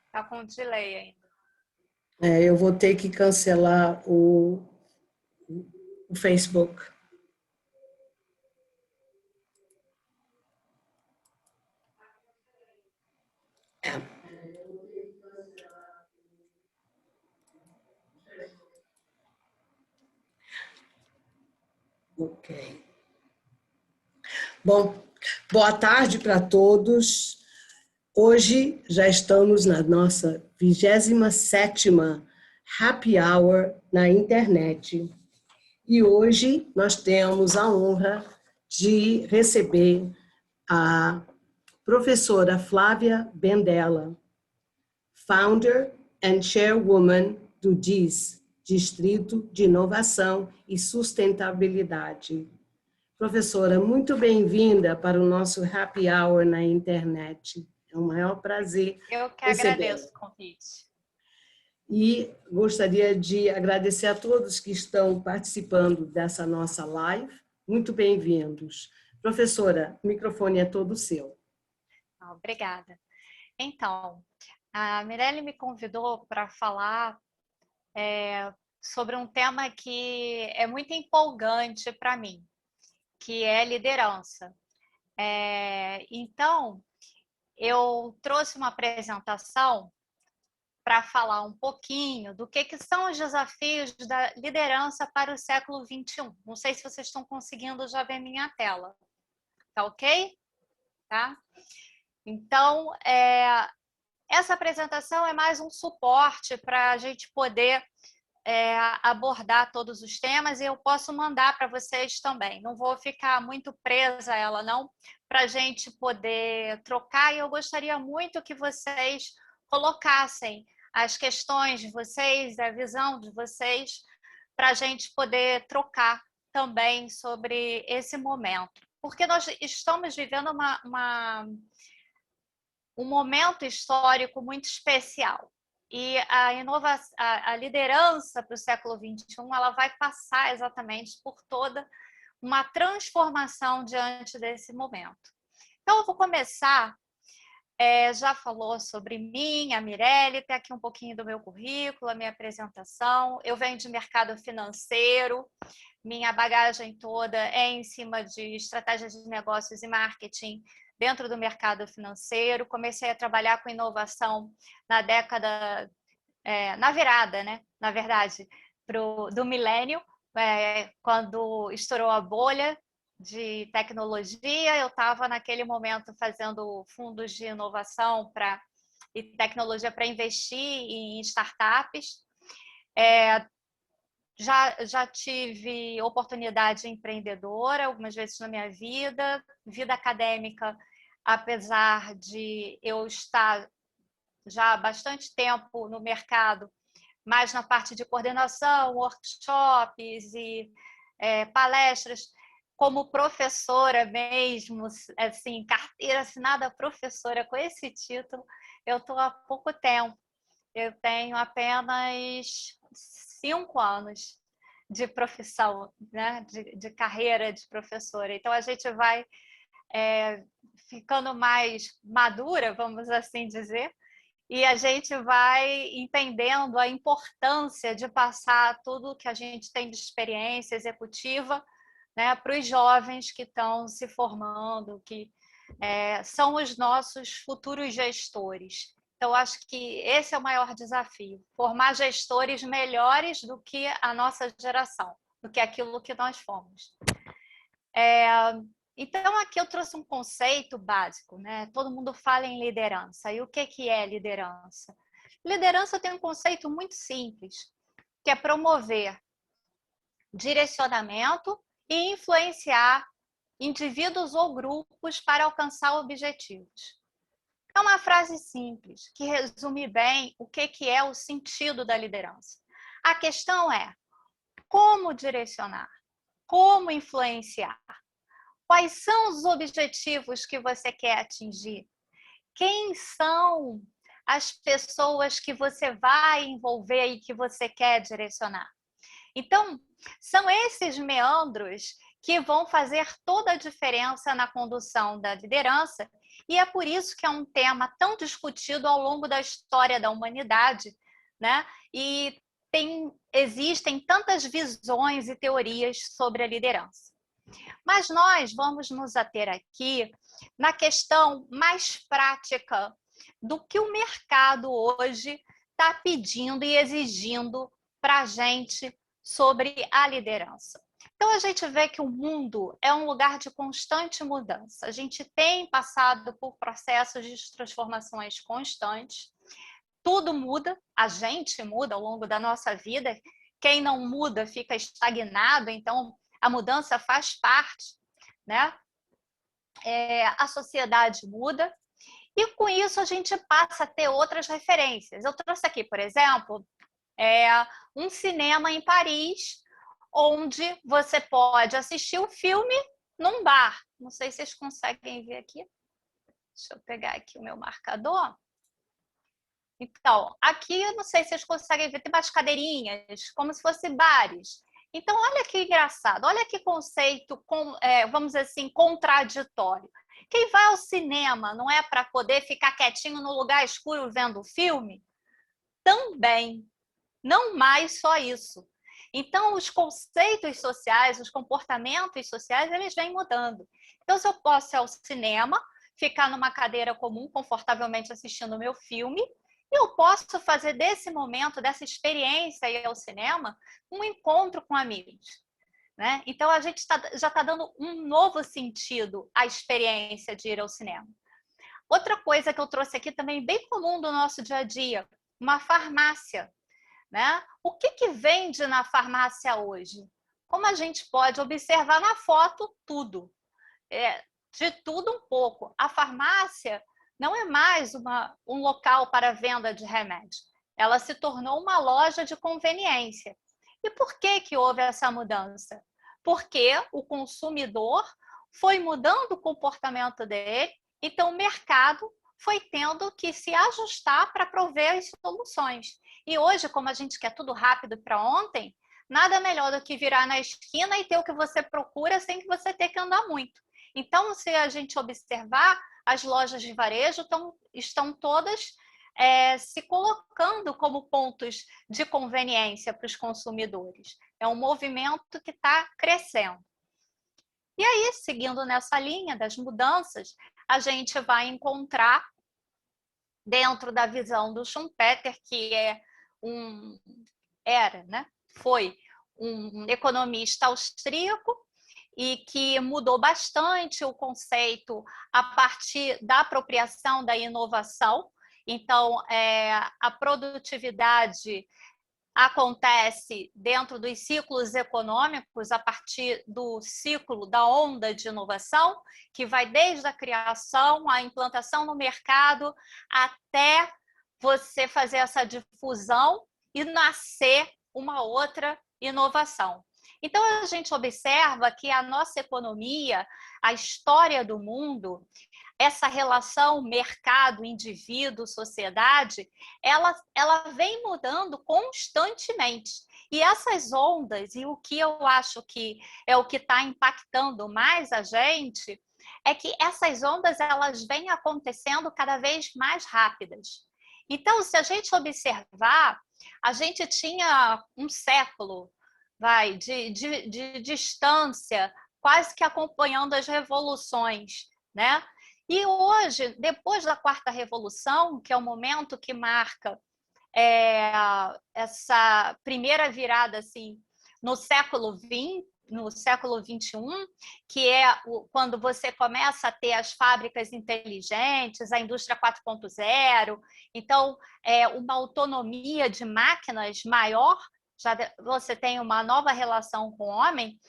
Está com delay ainda. Eu vou ter que cancelar o Facebook. Ok. Bom, boa tarde para todos. Hoje já estamos na nossa 27ª Happy Hour na internet. E hoje nós temos a honra de receber a professora Flávia Bendella, founder and chairwoman do DIS, Distrito de Inovação e Sustentabilidade. Professora, muito bem-vinda para o nosso Happy Hour na internet. É um maior prazer Eu que agradeço o convite. E gostaria de agradecer a todos que estão participando dessa nossa live. Muito bem-vindos. Professora, o microfone é todo seu. Obrigada. Então, a Mirelle me convidou para falar sobre um tema que é muito empolgante para mim, que é liderança. Então, eu trouxe uma apresentação para falar um pouquinho do que são os desafios da liderança para o século XXI. Não sei se vocês estão conseguindo já ver minha tela. Tá ok? Tá? Então, essa apresentação é mais um suporte para a gente poder abordar todos os temas e eu posso mandar para vocês também. Não vou ficar muito presa a ela, não, para a gente poder trocar. E eu gostaria muito que vocês colocassem as questões de vocês, a visão de vocês, para a gente poder trocar também sobre esse momento. Porque nós estamos vivendo um momento histórico muito especial. E a liderança para o século XXI ela vai passar exatamente por toda uma transformação diante desse momento. Então, eu vou começar, já falou sobre mim, a Mirelle, tem aqui um pouquinho do meu currículo, a minha apresentação. Eu venho de mercado financeiro, minha bagagem toda é em cima de estratégias de negócios e marketing dentro do mercado financeiro. Comecei a trabalhar com inovação na década, na virada, né? Na verdade, do milênio, quando estourou a bolha de tecnologia. Eu estava naquele momento fazendo fundos de inovação e tecnologia para investir em startups. Já tive oportunidade empreendedora algumas vezes na minha vida acadêmica, apesar de eu estar já há bastante tempo no mercado, mais na parte de coordenação, workshops e palestras, como professora mesmo, assim, carteira assinada professora com esse título, eu estou há pouco tempo. Eu tenho apenas 5 anos de profissão, né? de carreira de professora. Então, a gente vai ficando mais madura, vamos assim dizer, e a gente vai entendendo a importância de passar tudo que a gente tem de experiência executiva, né, para os jovens que estão se formando, que são os nossos futuros gestores. Então, acho que esse é o maior desafio, formar gestores melhores do que a nossa geração, do que aquilo que nós fomos. Então, aqui eu trouxe um conceito básico, né? Todo mundo fala em liderança. E o que é liderança? Liderança tem um conceito muito simples, que é promover direcionamento e influenciar indivíduos ou grupos para alcançar objetivos. É uma frase simples, que resume bem o que é o sentido da liderança. A questão é como direcionar, como influenciar, quais são os objetivos que você quer atingir, quem são as pessoas que você vai envolver e que você quer direcionar. Então, são esses meandros que vão fazer toda a diferença na condução da liderança, e é por isso que é um tema tão discutido ao longo da história da humanidade, né? E existem tantas visões e teorias sobre a liderança. Mas nós vamos nos ater aqui na questão mais prática do que o mercado hoje está pedindo e exigindo para a gente sobre a liderança. Então, a gente vê que o mundo é um lugar de constante mudança. A gente tem passado por processos de transformações constantes. Tudo muda, a gente muda ao longo da nossa vida. Quem não muda fica estagnado, então a mudança faz parte, né? A sociedade muda. E com isso a gente passa a ter outras referências. Eu trouxe aqui, por exemplo, um cinema em Paris, onde você pode assistir o filme num bar. Não sei se vocês conseguem ver aqui. Deixa eu pegar aqui o meu marcador. Então, aqui eu não sei se vocês conseguem ver, tem umas cadeirinhas, como se fossem bares. Então, olha que engraçado, olha que conceito, vamos dizer assim, contraditório. Quem vai ao cinema não é para poder ficar quietinho no lugar escuro vendo o filme? Também, não mais só isso. Então, os conceitos sociais, os comportamentos sociais, eles vêm mudando. Então, se eu posso ir ao cinema, ficar numa cadeira comum, confortavelmente assistindo o meu filme, eu posso fazer desse momento, dessa experiência ir ao cinema, um encontro com amigos, né? Então, a gente já está dando um novo sentido à experiência de ir ao cinema. Outra coisa que eu trouxe aqui também, bem comum do nosso dia a dia, uma farmácia, né? O que vende na farmácia hoje? Como a gente pode observar na foto, tudo. De tudo um pouco. A farmácia não é mais um local para venda de remédio. Ela se tornou uma loja de conveniência. E por que houve essa mudança? Porque o consumidor foi mudando o comportamento dele, então o mercado foi tendo que se ajustar para prover as soluções. E hoje, como a gente quer tudo rápido para ontem, nada melhor do que virar na esquina e ter o que você procura sem que você tenha que andar muito. Então, se a gente observar, as lojas de varejo estão todas se colocando como pontos de conveniência para os consumidores. É um movimento que está crescendo. E aí, seguindo nessa linha das mudanças, a gente vai encontrar, dentro da visão do Schumpeter, que foi um economista austríaco, e que mudou bastante o conceito a partir da apropriação da inovação. Então, a produtividade acontece dentro dos ciclos econômicos a partir do ciclo da onda de inovação, que vai desde a criação, a implantação no mercado, até você fazer essa difusão e nascer uma outra inovação. Então, a gente observa que a nossa economia, a história do mundo, essa relação mercado, indivíduo, sociedade, ela vem mudando constantemente. E essas ondas, e o que eu acho que é o que está impactando mais a gente, é que essas ondas elas vêm acontecendo cada vez mais rápidas. Então, se a gente observar, a gente tinha um século de distância, quase que acompanhando as revoluções, né? E hoje, depois da Quarta Revolução, que é o momento que marca essa primeira virada assim, no século XX, no século XXI, que é quando você começa a ter as fábricas inteligentes, a indústria 4.0, então uma autonomia de máquinas maior, já você tem uma nova relação com o homem.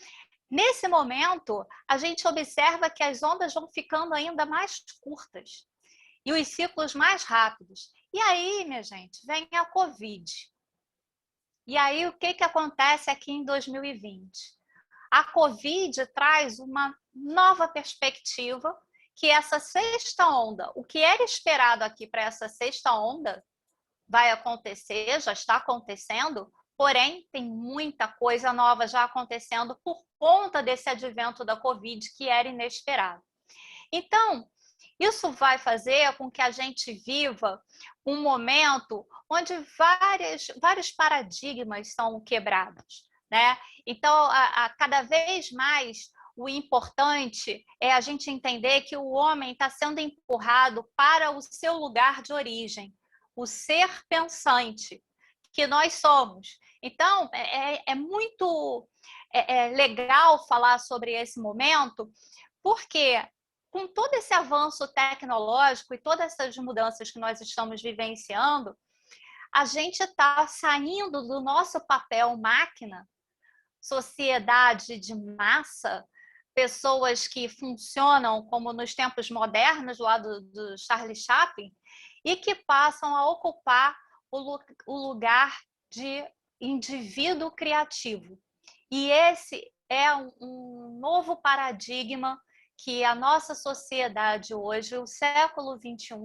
Nesse momento, a gente observa que as ondas vão ficando ainda mais curtas e os ciclos mais rápidos. E aí, minha gente, vem a Covid. E aí, o que acontece aqui em 2020? A Covid traz uma nova perspectiva, que essa sexta onda, o que era esperado aqui para essa sexta onda, vai acontecer, já está acontecendo, Porém, tem muita coisa nova já acontecendo por conta desse advento da Covid, que era inesperado. Então, isso vai fazer com que a gente viva um momento onde vários paradigmas são quebrados, né? Então, cada vez mais, o importante é a gente entender que o homem está sendo empurrado para o seu lugar de origem, o ser pensante que nós somos. Então, é muito legal falar sobre esse momento, porque com todo esse avanço tecnológico e todas essas mudanças que nós estamos vivenciando, a gente está saindo do nosso papel máquina, sociedade de massa, pessoas que funcionam como nos tempos modernos, lá do Charlie Chaplin, e que passam a ocupar o lugar de indivíduo criativo. E esse é um novo paradigma que a nossa sociedade hoje, o século XXI,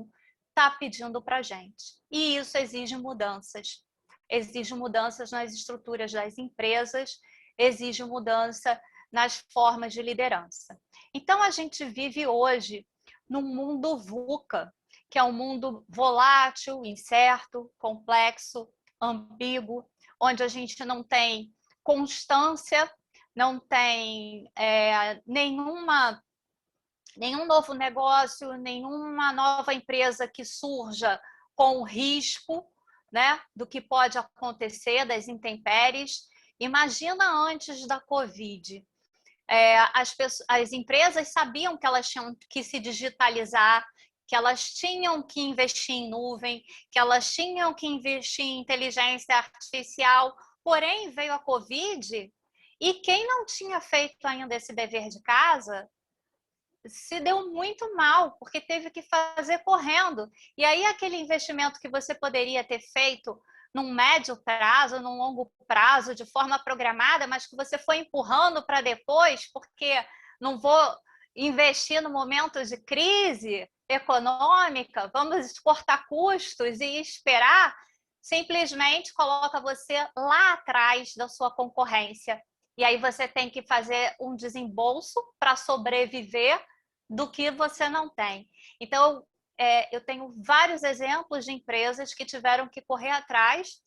está pedindo para a gente. E isso exige mudanças. Exige mudanças nas estruturas das empresas, exige mudança nas formas de liderança. Então, a gente vive hoje num mundo VUCA, que é um mundo volátil, incerto, complexo, ambíguo, onde a gente não tem constância, não tem nenhum novo negócio, nenhuma nova empresa que surja com o risco, né, do que pode acontecer, das intempéries. Imagina antes da Covid. As empresas sabiam que elas tinham que se digitalizar, que elas tinham que investir em nuvem, que elas tinham que investir em inteligência artificial, porém veio a Covid e quem não tinha feito ainda esse dever de casa se deu muito mal, porque teve que fazer correndo. E aí aquele investimento que você poderia ter feito num médio prazo, num longo prazo, de forma programada, mas que você foi empurrando para depois, porque não vou investir no momento de crise econômica, vamos cortar custos e esperar, simplesmente coloca você lá atrás da sua concorrência. E aí você tem que fazer um desembolso para sobreviver do que você não tem. Então, eu tenho vários exemplos de empresas que tiveram que correr atrás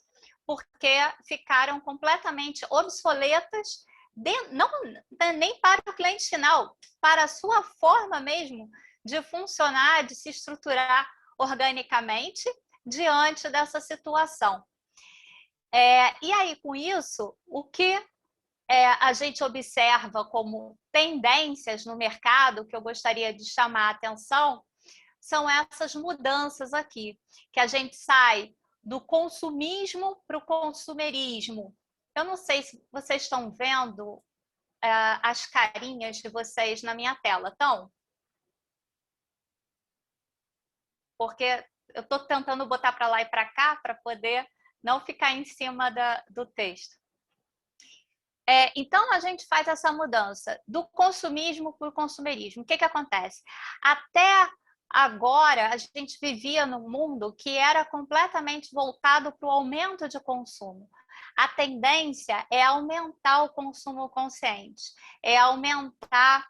porque ficaram completamente obsoletas, não nem para o cliente final, para a sua forma mesmo de funcionar, de se estruturar organicamente diante dessa situação. E aí, com isso, o que a gente observa como tendências no mercado, que eu gostaria de chamar a atenção, são essas mudanças aqui, que a gente sai do consumismo para o consumerismo. Eu não sei se vocês estão vendo as carinhas de vocês na minha tela, estão? Porque eu estou tentando botar para lá e para cá para poder não ficar em cima do texto. Então, a gente faz essa mudança do consumismo para o consumerismo. O que acontece? Até agora, a gente vivia num mundo que era completamente voltado para o aumento de consumo. A tendência é aumentar o consumo consciente, é aumentar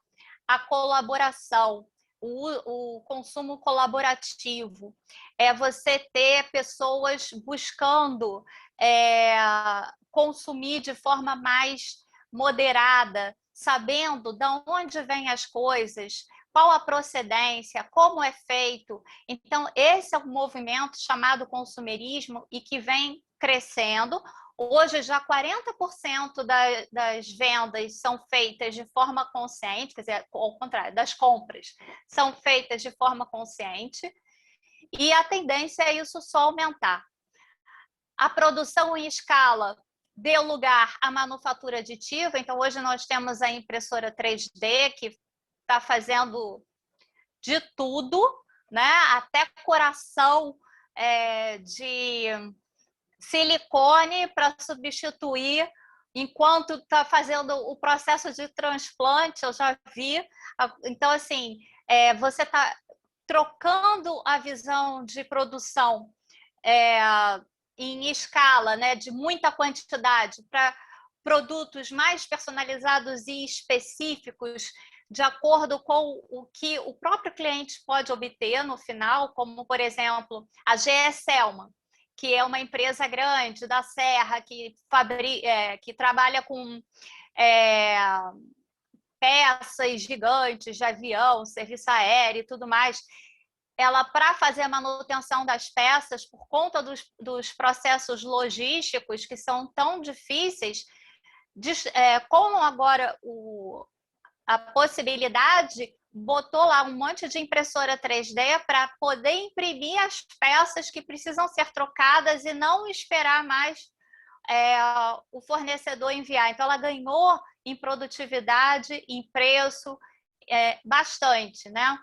a colaboração, o consumo colaborativo, é você ter pessoas buscando consumir de forma mais moderada, sabendo de onde vêm as coisas, qual a procedência, como é feito. Então, esse é um movimento chamado consumerismo e que vem crescendo. Hoje, já 40% das vendas são feitas de forma consciente, quer dizer, ao contrário, das compras são feitas de forma consciente, e a tendência é isso só aumentar. A produção em escala deu lugar à manufatura aditiva, então hoje nós temos a impressora 3D, que está fazendo de tudo, né? Até coração de silicone para substituir, enquanto está fazendo o processo de transplante, eu já vi. Então, assim, você está trocando a visão de produção em escala, né, de muita quantidade, para produtos mais personalizados e específicos, de acordo com o que o próprio cliente pode obter no final, como, por exemplo, a GE Celman, que é uma empresa grande da Serra, que trabalha com peças gigantes de avião, serviço aéreo e tudo mais. Ela, para fazer a manutenção das peças, por conta dos processos logísticos que são tão difíceis, com agora a possibilidade, botou lá um monte de impressora 3D para poder imprimir as peças que precisam ser trocadas e não esperar mais o fornecedor enviar. Então, ela ganhou em produtividade, em preço, bastante, né?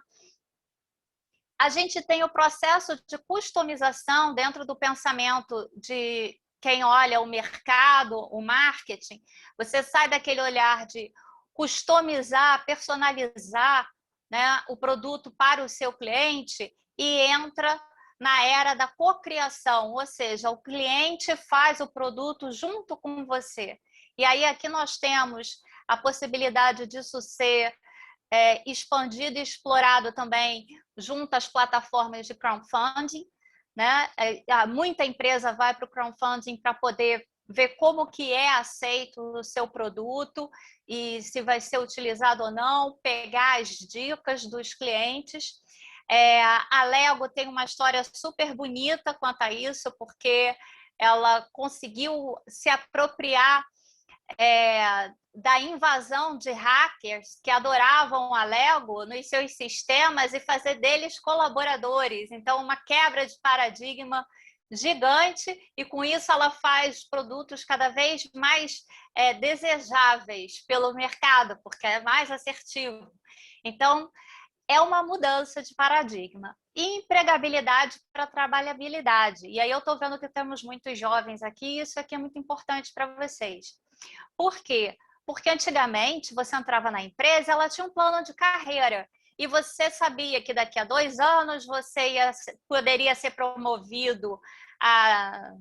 A gente tem o processo de customização dentro do pensamento de quem olha o mercado, o marketing. Você sai daquele olhar de customizar, personalizar, né, o produto para o seu cliente e entra na era da cocriação, ou seja, o cliente faz o produto junto com você. E aí aqui nós temos a possibilidade disso ser expandido e explorado também junto às plataformas de crowdfunding, né? Muita empresa vai para o crowdfunding para poder ver como que é aceito o seu produto e se vai ser utilizado ou não, pegar as dicas dos clientes. A Lego tem uma história super bonita quanto a isso, porque ela conseguiu se apropriar da invasão de hackers que adoravam a Lego nos seus sistemas e fazer deles colaboradores. Então, uma quebra de paradigma gigante, e com isso ela faz produtos cada vez mais desejáveis pelo mercado, porque é mais assertivo. Então, é uma mudança de paradigma. E empregabilidade para trabalhabilidade. E aí eu estou vendo que temos muitos jovens aqui, e isso aqui é muito importante para vocês. Por quê? Porque antigamente você entrava na empresa, ela tinha um plano de carreira e você sabia que daqui a 2 anos você poderia ser promovido a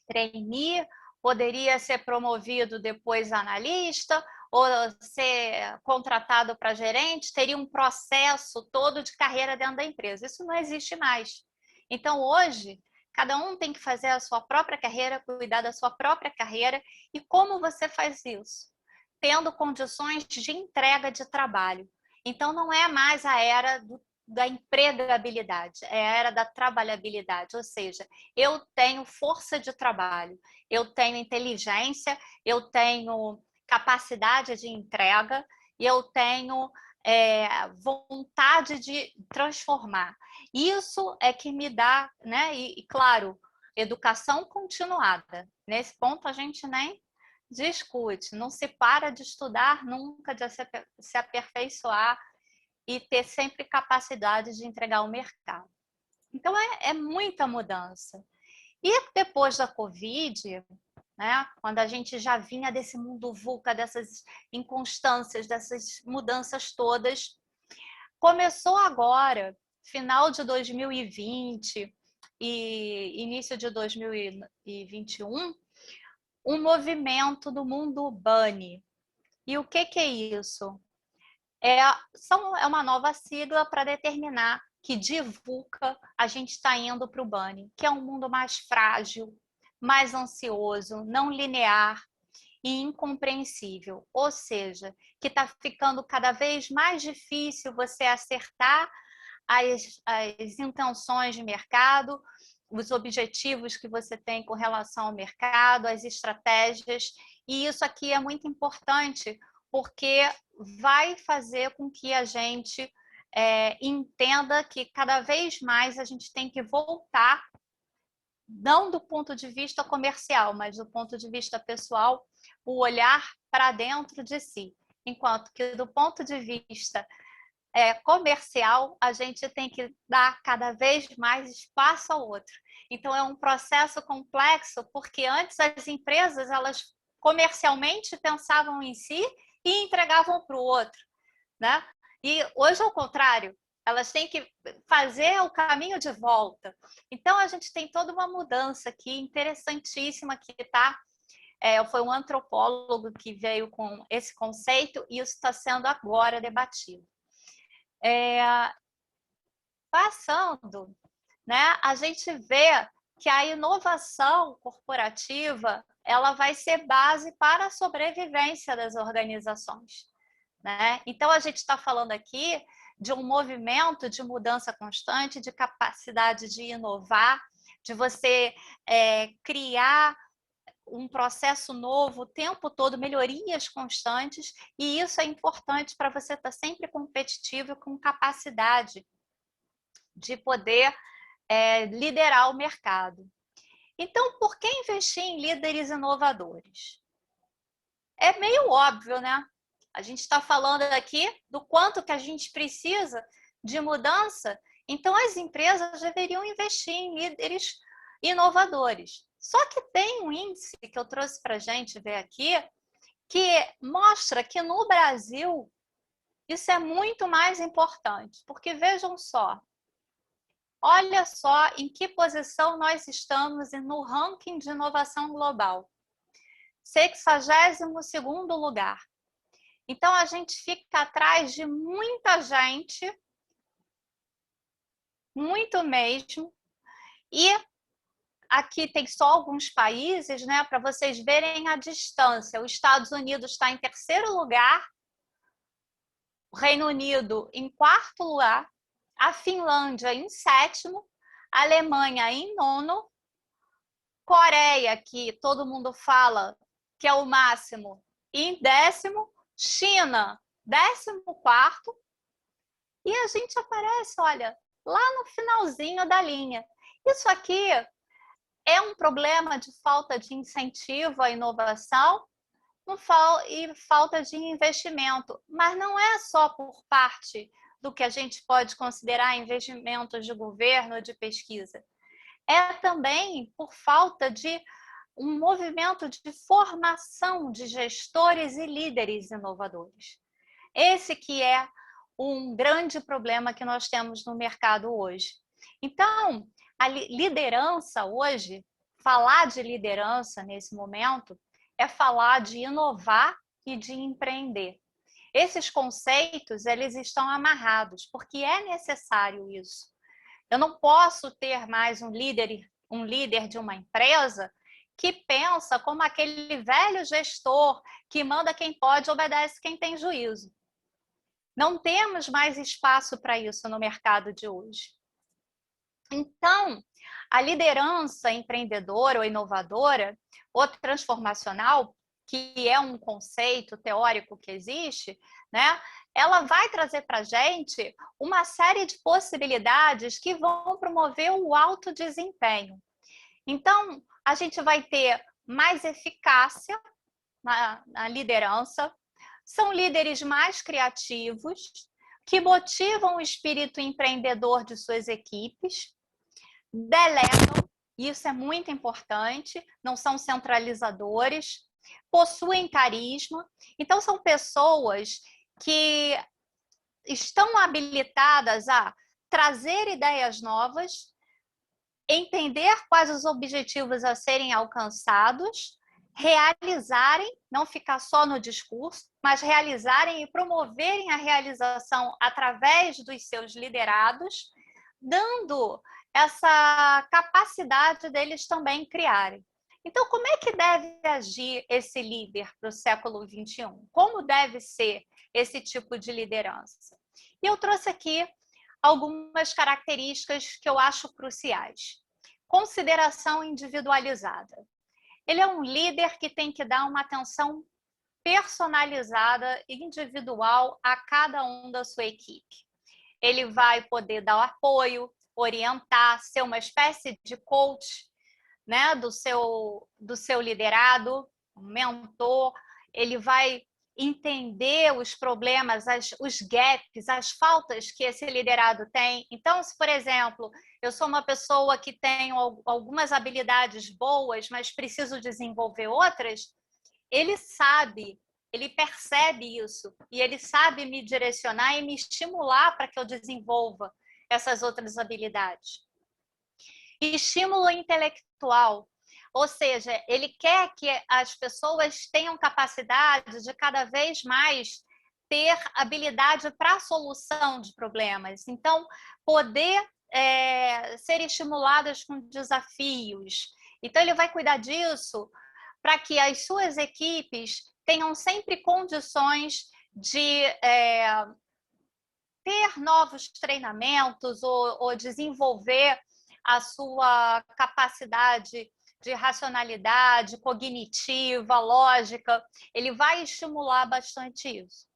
trainee, poderia ser promovido depois a analista ou ser contratado para gerente, teria um processo todo de carreira dentro da empresa. Isso não existe mais. Então, hoje, cada um tem que fazer a sua própria carreira, cuidar da sua própria carreira. E como você faz isso? Tendo condições de entrega de trabalho. Então, não é mais a era da empregabilidade, é a era da trabalhabilidade. Ou seja, eu tenho força de trabalho, eu tenho inteligência, eu tenho capacidade de entrega e eu tenho vontade de transformar. Isso é que me dá, né? E claro, educação continuada. Nesse ponto a gente nem discute, não se para de estudar nunca, de se aperfeiçoar e ter sempre capacidade de entregar ao mercado. Então, é muita mudança. E depois da Covid, né, quando a gente já vinha desse mundo VUCA, dessas inconstâncias, dessas mudanças todas, começou agora, final de 2020 e início de 2021, um movimento do mundo Bunny. E o que é isso? É uma nova sigla para determinar que de VUCA a gente está indo para o Bunny, que é um mundo mais frágil, mais ansioso, não linear e incompreensível. Ou seja, que está ficando cada vez mais difícil você acertar as intenções de mercado, os objetivos que você tem com relação ao mercado, as estratégias. E isso aqui é muito importante, porque vai fazer com que a gente entenda que cada vez mais a gente tem que voltar, não do ponto de vista comercial, mas do ponto de vista pessoal, o olhar para dentro de si. Enquanto que do ponto de vista comercial, a gente tem que dar cada vez mais espaço ao outro. Então, é um processo complexo, porque antes as empresas, elas comercialmente pensavam em si e entregavam para o outro, né? E hoje é o contrário. elas têm que fazer o caminho de volta. Então, a gente tem toda uma mudança aqui, interessantíssima, que tá? Foi um antropólogo que veio com esse conceito e isso está sendo agora debatido. Passando, né, a gente vê que a inovação corporativa ela vai ser base para a sobrevivência das organizações, né? Então, a gente está falando aqui de um movimento de mudança constante, de capacidade de inovar, de você criar um processo novo o tempo todo, melhorias constantes, e isso é importante para você estar sempre competitivo e com capacidade de poder liderar o mercado. Então, por que investir em líderes inovadores? É meio óbvio, né? A gente está falando aqui do quanto que a gente precisa de mudança, então as empresas deveriam investir em líderes inovadores. Só que tem um índice que eu trouxe para a gente ver aqui, que mostra que no Brasil isso é muito mais importante, porque vejam só, olha só em que posição nós estamos no ranking de inovação global. 62º lugar. Então, a gente fica atrás de muita gente, muito mesmo, e aqui tem só alguns países, né, para vocês verem a distância. Os Estados Unidos está em 3º lugar, o Reino Unido em 4º lugar, a Finlândia em 7º, a Alemanha em 9º, Coreia, que todo mundo fala que é o máximo, em 10º, China, 14º, e a gente aparece, olha, lá no finalzinho da linha. Isso aqui é um problema de falta de incentivo à inovação e falta de investimento, mas não é só por parte do que a gente pode considerar investimentos de governo, de pesquisa. É também por falta de um movimento de formação de gestores e líderes inovadores. Esse que é um grande problema que nós temos no mercado hoje. Então, a liderança hoje, falar de liderança nesse momento, é falar de inovar e de empreender. Esses conceitos, eles estão amarrados, porque é necessário isso. Eu não posso ter mais um líder de uma empresa que pensa como aquele velho gestor que manda quem pode, obedece quem tem juízo. Não temos mais espaço para isso no mercado de hoje. Então, a liderança empreendedora ou inovadora ou transformacional, que é um conceito teórico que existe, né? Ela vai trazer para a gente uma série de possibilidades que vão promover o alto desempenho. Então, a gente vai ter mais eficácia na liderança, são líderes mais criativos, que motivam o espírito empreendedor de suas equipes, delegam, isso é muito importante, não são centralizadores, possuem carisma. Então, são pessoas que estão habilitadas a trazer ideias novas, entender quais os objetivos a serem alcançados, realizarem, não ficar só no discurso, mas realizarem e promoverem a realização através dos seus liderados, dando essa capacidade deles também criarem. Então, como é que deve agir esse líder para o século XXI? Como deve ser esse tipo de liderança? E eu trouxe aqui algumas características que eu acho cruciais. Consideração individualizada. Ele é um líder que tem que dar uma atenção personalizada, individual a cada um da sua equipe. Ele vai poder dar o apoio, orientar, ser uma espécie de coach, né, do seu liderado, um mentor. Ele vai entender os problemas, os gaps, as faltas que esse liderado tem. Então, se, por exemplo, eu sou uma pessoa que tenho algumas habilidades boas, mas preciso desenvolver outras, ele sabe, ele percebe isso e ele sabe me direcionar e me estimular para que eu desenvolva essas outras habilidades. Estímulo intelectual, ou seja, ele quer que as pessoas tenham capacidade de cada vez mais ter habilidade para a solução de problemas. Então, poder ser estimuladas com desafios. Então, ele vai cuidar disso para que as suas equipes tenham sempre condições de ter novos treinamentos ou desenvolver a sua capacidade de racionalidade cognitiva, lógica. Ele vai estimular bastante isso.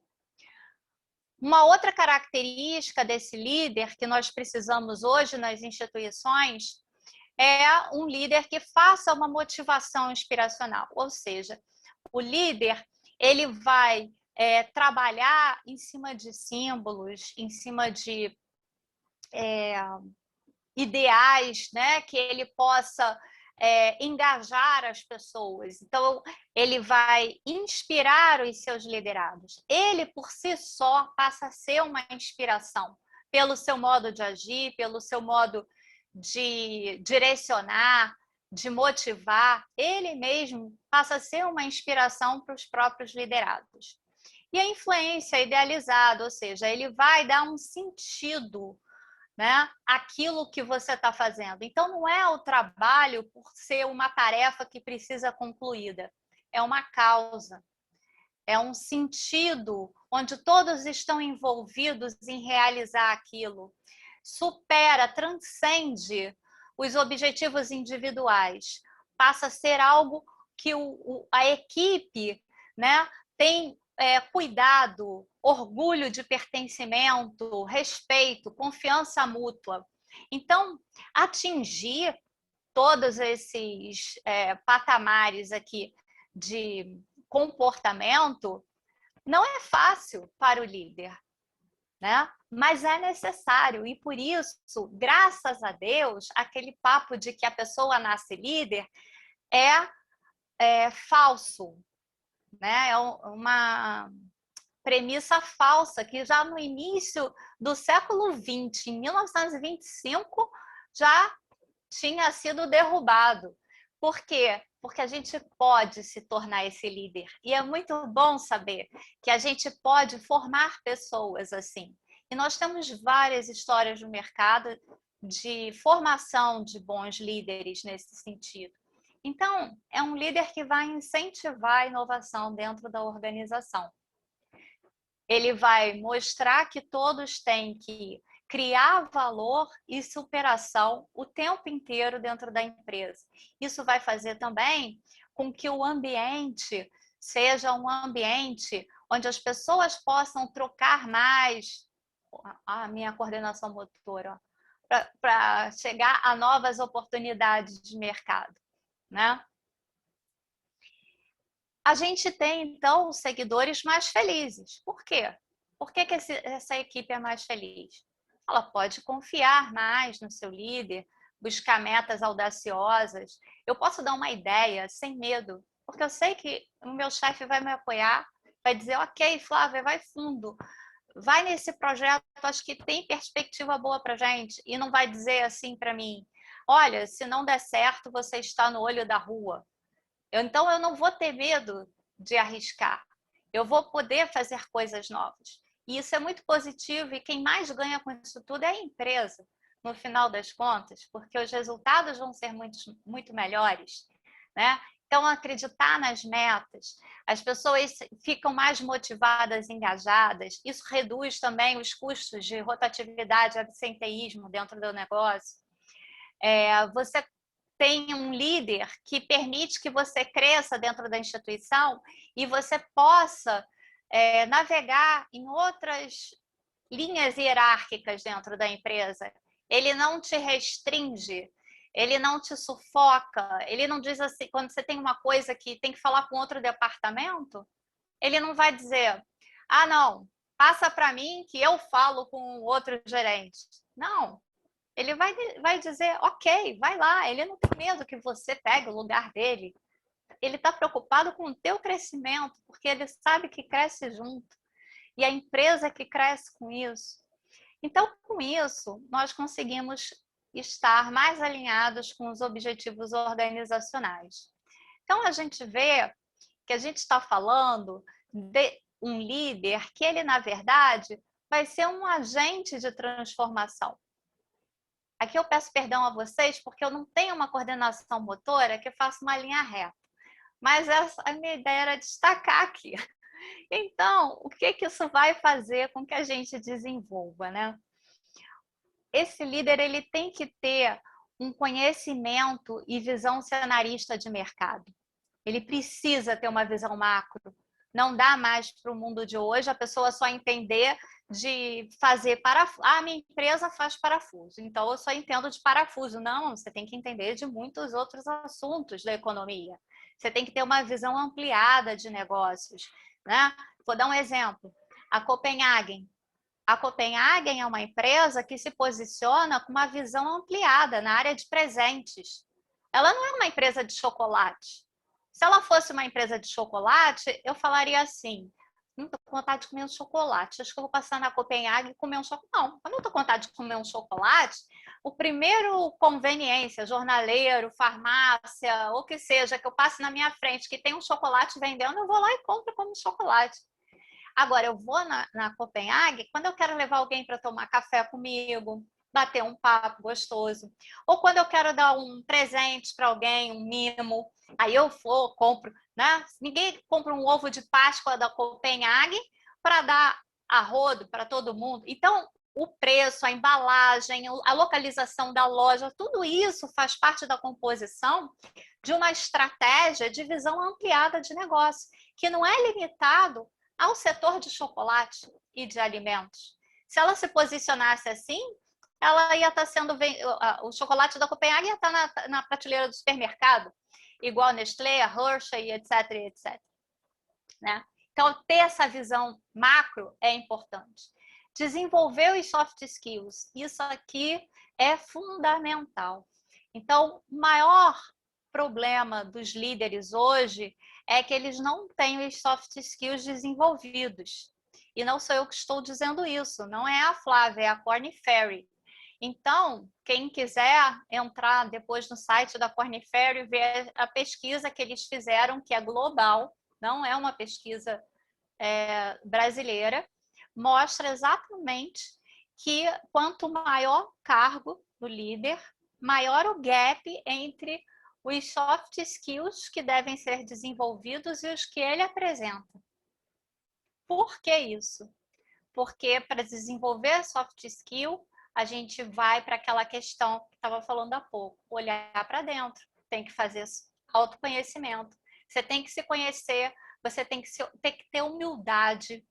Uma outra característica desse líder que nós precisamos hoje nas instituições é um líder que faça uma motivação inspiracional, ou seja, o líder ele vai trabalhar em cima de símbolos, em cima de ideais, né, que ele possa engajar as pessoas. Então, ele vai inspirar os seus liderados. Ele, por si só, passa a ser uma inspiração pelo seu modo de agir, pelo seu modo de direcionar, de motivar. Ele mesmo passa a ser uma inspiração para os próprios liderados. E a influência idealizada, ou seja, ele vai dar um sentido, né, aquilo que você está fazendo. Então, não é o trabalho por ser uma tarefa que precisa concluída, é uma causa, é um sentido onde todos estão envolvidos em realizar aquilo. Supera, transcende os objetivos individuais, passa a ser algo que a equipe, né, tem cuidado, orgulho de pertencimento, respeito, confiança mútua. Então, atingir todos esses patamares aqui de comportamento não é fácil para o líder, né? Mas é necessário, e por isso, graças a Deus, aquele papo de que a pessoa nasce líder é falso, né? É uma premissa falsa que já no início do século XX, em 1925, já tinha sido derrubado. Por quê? Porque a gente pode se tornar esse líder. E é muito bom saber que a gente pode formar pessoas assim. E nós temos várias histórias no mercado de formação de bons líderes nesse sentido. Então, é um líder que vai incentivar a inovação dentro da organização. Ele vai mostrar que todos têm que criar valor e superação o tempo inteiro dentro da empresa. Isso vai fazer também com que o ambiente seja um ambiente onde as pessoas possam trocar mais a minha coordenação motora para chegar a novas oportunidades de mercado, né? A gente tem, então, seguidores mais felizes. Por quê? Por que essa equipe é mais feliz? Ela pode confiar mais no seu líder, buscar metas audaciosas. Eu posso dar uma ideia sem medo, porque eu sei que o meu chefe vai me apoiar, vai dizer, ok, Flávia, vai fundo, vai nesse projeto, acho que tem perspectiva boa para a gente, e não vai dizer assim para mim, olha, se não der certo, você está no olho da rua. Então, eu não vou ter medo de arriscar. Eu vou poder fazer coisas novas. E isso é muito positivo e quem mais ganha com isso tudo é a empresa, no final das contas, porque os resultados vão ser muito melhores, né? Então, acreditar nas metas, as pessoas ficam mais motivadas, engajadas. Isso reduz também os custos de rotatividade e absenteísmo dentro do negócio. Você tem um líder que permite que você cresça dentro da instituição e você possa navegar em outras linhas hierárquicas dentro da empresa. Ele não te restringe, ele não te sufoca, ele não diz assim, quando você tem uma coisa que tem que falar com outro departamento, ele não vai dizer, ah, não, passa para mim que eu falo com outro gerente. Não. Ele vai dizer, ok, vai lá, ele não tem medo que você pegue o lugar dele, ele está preocupado com o teu crescimento, porque ele sabe que cresce junto. E a empresa que cresce com isso. Então, com isso, nós conseguimos estar mais alinhados com os objetivos organizacionais. Então, a gente vê que a gente está falando de um líder que ele, na verdade, vai ser um agente de transformação. Aqui eu peço perdão a vocês, porque eu não tenho uma coordenação motora que faça uma linha reta. Mas essa, a minha ideia era destacar aqui. Então, o que isso vai fazer com que a gente desenvolva, né? Esse líder ele tem que ter um conhecimento e visão cenarista de mercado. Ele precisa ter uma visão macro. Não dá mais para o mundo de hoje a pessoa só entender de fazer parafuso. Ah, minha empresa faz parafuso, então eu só entendo de parafuso. Não, você tem que entender de muitos outros assuntos da economia. Você tem que ter uma visão ampliada de negócios, né? Vou dar um exemplo. A Copenhagen. A Copenhagen é uma empresa que se posiciona com uma visão ampliada na área de presentes. Ela não é uma empresa de chocolate. Se ela fosse uma empresa de chocolate, eu falaria assim, não estou com vontade de comer um chocolate, acho que eu vou passar na Copenhagen e comer um chocolate. Não, eu não estou com vontade de comer um chocolate. O primeiro conveniência, jornaleiro, farmácia, ou que seja, que eu passe na minha frente, que tem um chocolate vendendo, eu vou lá e compro como chocolate. Agora, eu vou na Copenhagen quando eu quero levar alguém para tomar café comigo, bater um papo gostoso. Ou quando eu quero dar um presente para alguém, um mimo, aí eu vou, compro, né? Ninguém compra um ovo de Páscoa da Copenhagen para dar a rodo para todo mundo. Então, o preço, a embalagem, a localização da loja, tudo isso faz parte da composição de uma estratégia de visão ampliada de negócio, que não é limitado ao setor de chocolate e de alimentos. Se ela se posicionasse assim, ela ia estar sendo o chocolate da Copenhagen ia estar na prateleira do supermercado, igual a Nestlé, a Hershey, etc, etc. Né? Então, ter essa visão macro é importante. Desenvolver os soft skills, isso aqui é fundamental. Então, o maior problema dos líderes hoje é que eles não têm os soft skills desenvolvidos. E não sou eu que estou dizendo isso, não é a Flávia, é a Korn Ferry. Então, quem quiser entrar depois no site da Korn Ferry e ver a pesquisa que eles fizeram, que é global, não é uma pesquisa brasileira, mostra exatamente que quanto maior o cargo do líder, maior o gap entre os soft skills que devem ser desenvolvidos e os que ele apresenta. Por que isso? Porque para desenvolver soft skill, a gente vai para aquela questão que estava falando há pouco, olhar para dentro, tem que fazer autoconhecimento, você tem que se conhecer, você tem que ter humildade,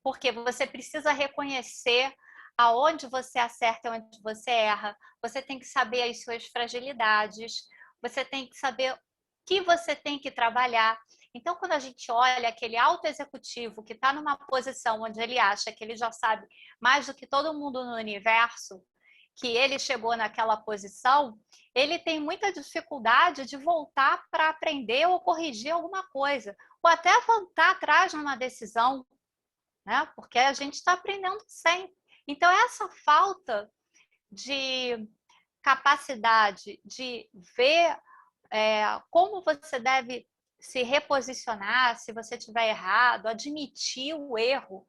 porque você precisa reconhecer aonde você acerta e onde você erra, você tem que saber as suas fragilidades, você tem que saber o que você tem que trabalhar. Então, quando a gente olha aquele alto executivo que está numa posição onde ele acha que ele já sabe mais do que todo mundo no universo, que ele chegou naquela posição, ele tem muita dificuldade de voltar para aprender ou corrigir alguma coisa, ou até voltar atrás numa decisão, né? Porque a gente está aprendendo sempre. Então, essa falta de capacidade de ver como você deve se reposicionar se você estiver errado, admitir o erro,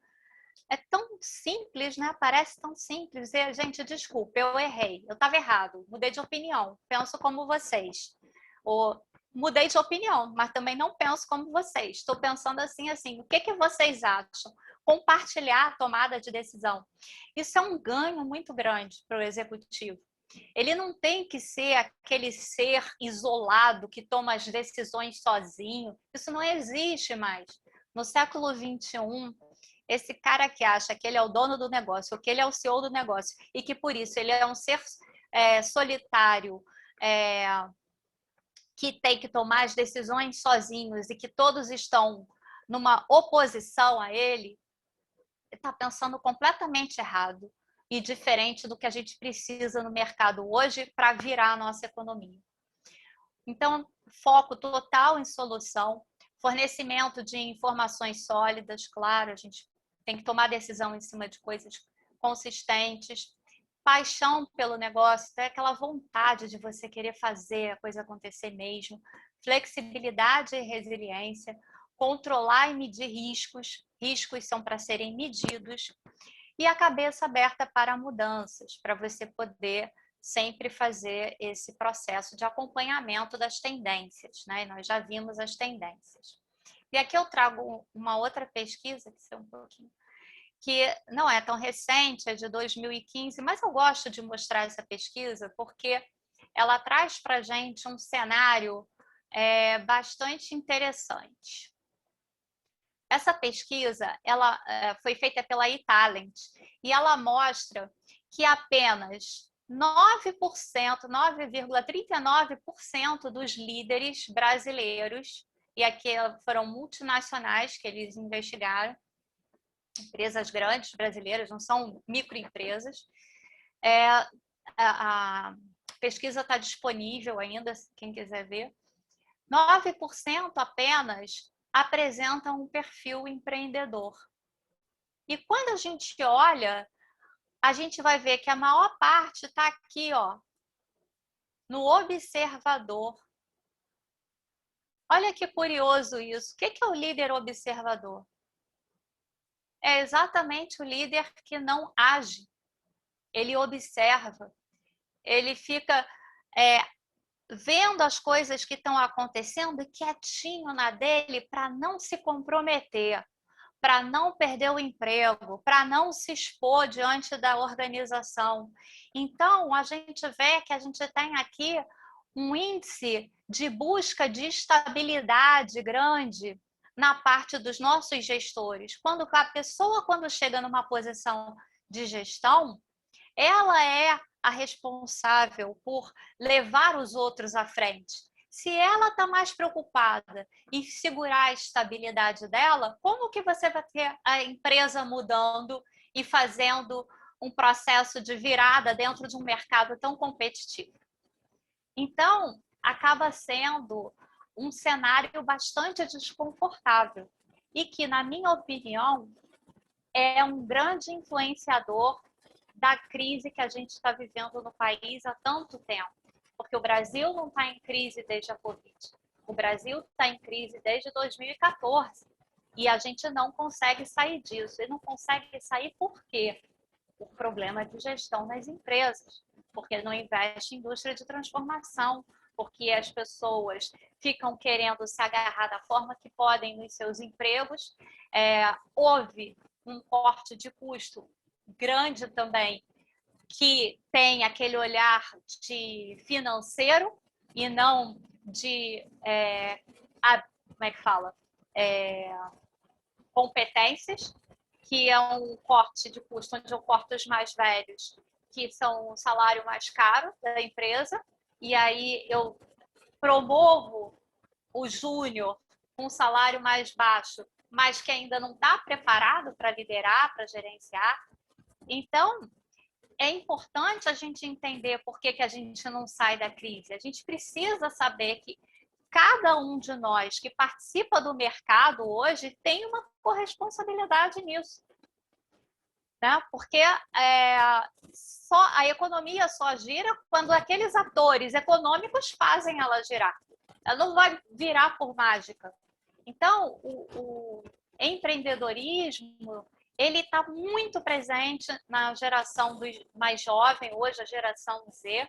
é tão simples, né? Parece tão simples. E, gente, desculpa, eu errei, eu estava errado, mudei de opinião, penso como vocês. Ou mudei de opinião, mas também não penso como vocês. Estou pensando assim, o que vocês acham? Compartilhar a tomada de decisão. Isso é um ganho muito grande para o executivo. Ele não tem que ser aquele ser isolado que toma as decisões sozinho. Isso não existe mais. No século XXI, esse cara que acha que ele é o dono do negócio, ou que ele é o CEO do negócio, e que por isso ele é um ser solitário, que tem que tomar as decisões sozinhos e que todos estão numa oposição a ele, está pensando completamente errado e diferente do que a gente precisa no mercado hoje para virar a nossa economia. Então, foco total em solução, fornecimento de informações sólidas, claro, a gente tem que tomar decisão em cima de coisas consistentes, paixão pelo negócio, é aquela vontade de você querer fazer a coisa acontecer mesmo, flexibilidade e resiliência, controlar e medir riscos, riscos são para serem medidos, e a cabeça aberta para mudanças, para você poder sempre fazer esse processo de acompanhamento das tendências, né? Nós já vimos as tendências. E aqui eu trago uma outra pesquisa, que não é tão recente, é de 2015, mas eu gosto de mostrar essa pesquisa porque ela traz para a gente um cenário bastante interessante. Essa pesquisa ela foi feita pela eTalent e ela mostra que apenas 9%, 9,39% dos líderes brasileiros, e aqui foram multinacionais que eles investigaram, empresas grandes brasileiras, não são microempresas. A pesquisa está disponível ainda, quem quiser ver. 9% apenas apresentam um perfil empreendedor. E quando a gente olha, a gente vai ver que a maior parte está aqui, ó, no observador. Olha que curioso isso. O que é o líder observador? É exatamente o líder que não age. Ele observa. Ele fica vendo as coisas que estão acontecendo quietinho na dele para não se comprometer, para não perder o emprego, para não se expor diante da organização. Então, a gente vê que a gente tem aqui um índice de busca de estabilidade grande na parte dos nossos gestores. Quando a pessoa, quando chega numa posição de gestão, ela é a responsável por levar os outros à frente. Se ela está mais preocupada em segurar a estabilidade dela, como que você vai ter a empresa mudando e fazendo um processo de virada dentro de um mercado tão competitivo? Então, acaba sendo um cenário bastante desconfortável e que, na minha opinião, é um grande influenciador da crise que a gente está vivendo no país há tanto tempo. Porque o Brasil não está em crise desde a Covid. O Brasil está em crise desde 2014. E a gente não consegue sair disso. E não consegue sair por quê? Por problema de gestão nas empresas. Porque não investe em indústria de transformação. Porque as pessoas ficam querendo se agarrar da forma que podem nos seus empregos. Houve um corte de custo grande também, que tem aquele olhar de financeiro e não de como é que fala? Competências, que é um corte de custo onde eu corto os mais velhos, que são o salário mais caro da empresa, e aí eu promovo o júnior com um salário mais baixo, mas que ainda não está preparado para liderar, para gerenciar. Então, é importante a gente entender por que a gente não sai da crise. A gente precisa saber que cada um de nós que participa do mercado hoje tem uma corresponsabilidade nisso. Né? Porque a economia só gira quando aqueles atores econômicos fazem ela girar. Ela não vai virar por mágica. Então, o empreendedorismo, ele está muito presente na geração mais jovem, hoje a geração Z.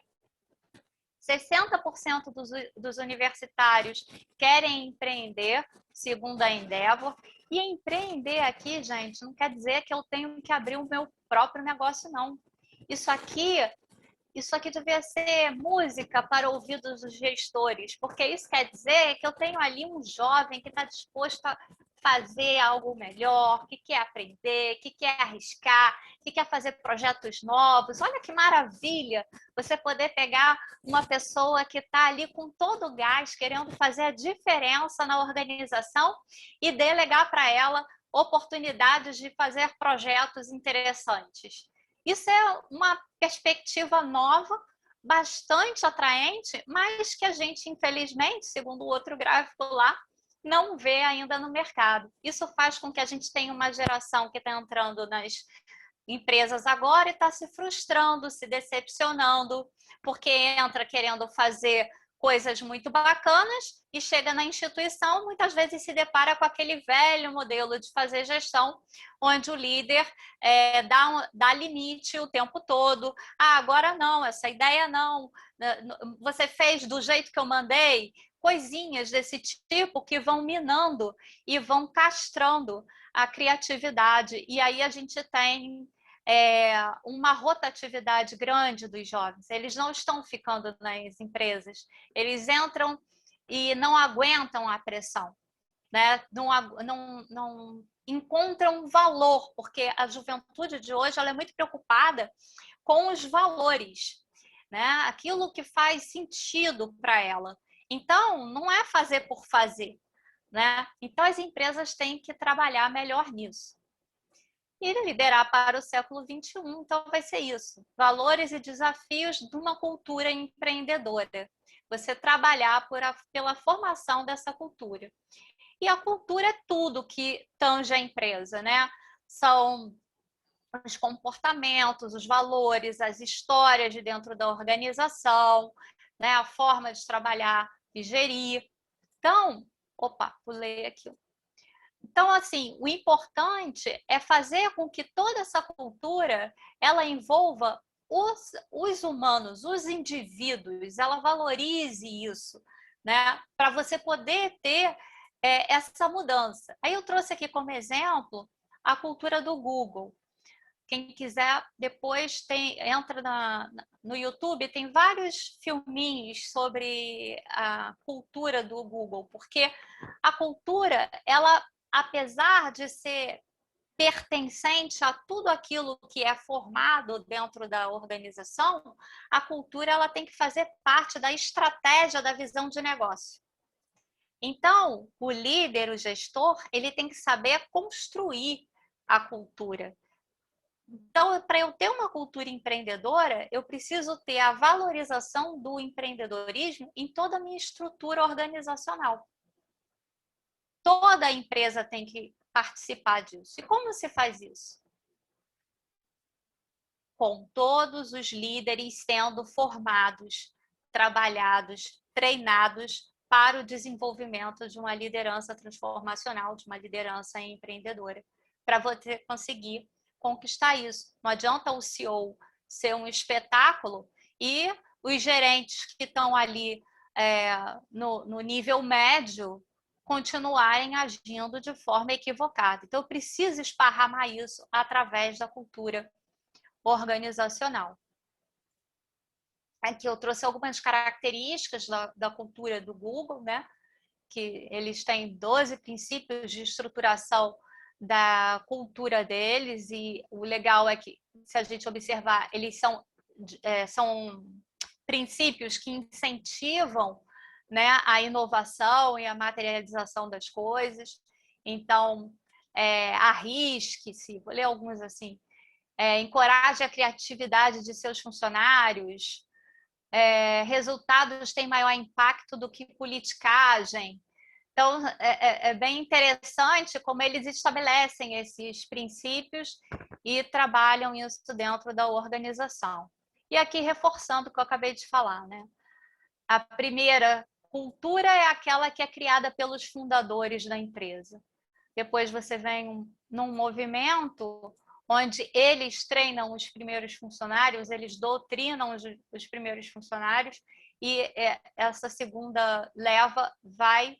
60% dos universitários querem empreender, segundo a Endeavor. E empreender aqui, gente, não quer dizer que eu tenho que abrir o meu próprio negócio, não. Isso aqui devia ser música para ouvidos dos gestores, porque isso quer dizer que eu tenho ali um jovem que está disposto a fazer algo melhor, que quer aprender, que quer arriscar, que quer fazer projetos novos. Olha que maravilha você poder pegar uma pessoa que está ali com todo o gás, querendo fazer a diferença na organização e delegar para ela oportunidades de fazer projetos interessantes. Isso é uma perspectiva nova bastante atraente, mas que a gente, infelizmente, segundo o outro gráfico lá, não vê ainda no mercado. Isso faz com que a gente tenha uma geração que está entrando nas empresas agora e está se frustrando, se decepcionando, porque entra querendo fazer coisas muito bacanas e chega na instituição, muitas vezes se depara com aquele velho modelo de fazer gestão, onde o líder dá limite o tempo todo. Ah, agora não, essa ideia não. Você fez do jeito que eu mandei? Coisinhas desse tipo que vão minando e vão castrando a criatividade. E aí a gente tem uma rotatividade grande dos jovens. Eles não estão ficando nas empresas. Eles entram e não aguentam a pressão, né? Não encontram valor, porque a juventude de hoje ela é muito preocupada com os valores, né? Aquilo que faz sentido para ela. Então, não é fazer por fazer, né? Então, as empresas têm que trabalhar melhor nisso. E liderar para o século XXI, então vai ser isso. Valores e desafios de uma cultura empreendedora. Você trabalhar pela formação dessa cultura. E a cultura é tudo que tange a empresa, né? São os comportamentos, os valores, as histórias de dentro da organização, né? A forma de trabalhar e gerir. Então, opa, pulei aqui. Então, assim, o importante é fazer com que toda essa cultura ela envolva os humanos, os indivíduos, ela valorize isso, né? Para você poder ter essa mudança. Aí eu trouxe aqui como exemplo a cultura do Google. Quem quiser, depois entra no YouTube, tem vários filminhos sobre a cultura do Google, porque a cultura, ela, apesar de ser pertencente a tudo aquilo que é formado dentro da organização, a cultura ela tem que fazer parte da estratégia da visão de negócio. Então, o líder, o gestor, ele tem que saber construir a cultura. Então, para eu ter uma cultura empreendedora, eu preciso ter a valorização do empreendedorismo em toda a minha estrutura organizacional. Toda a empresa tem que participar disso. E como se faz isso? Com todos os líderes sendo formados, trabalhados, treinados para o desenvolvimento de uma liderança transformacional, de uma liderança empreendedora, para você conseguir conquistar isso. Não adianta o CEO ser um espetáculo e os gerentes que estão ali no nível médio continuarem agindo de forma equivocada. Então, eu preciso esparramar isso através da cultura organizacional. Aqui eu trouxe algumas características da cultura do Google, né? Que eles têm 12 princípios de estruturação da cultura deles, e o legal é que, se a gente observar, eles são princípios que incentivam, né, a inovação e a materialização das coisas. Então, arrisque-se, vou ler alguns assim, encoraje a criatividade de seus funcionários, resultados têm maior impacto do que politicagem. Então, é bem interessante como eles estabelecem esses princípios e trabalham isso dentro da organização. E aqui, reforçando o que eu acabei de falar, né? A primeira cultura é aquela que é criada pelos fundadores da empresa. Depois você vem num movimento onde eles treinam os primeiros funcionários, eles doutrinam os primeiros funcionários, e essa segunda leva vai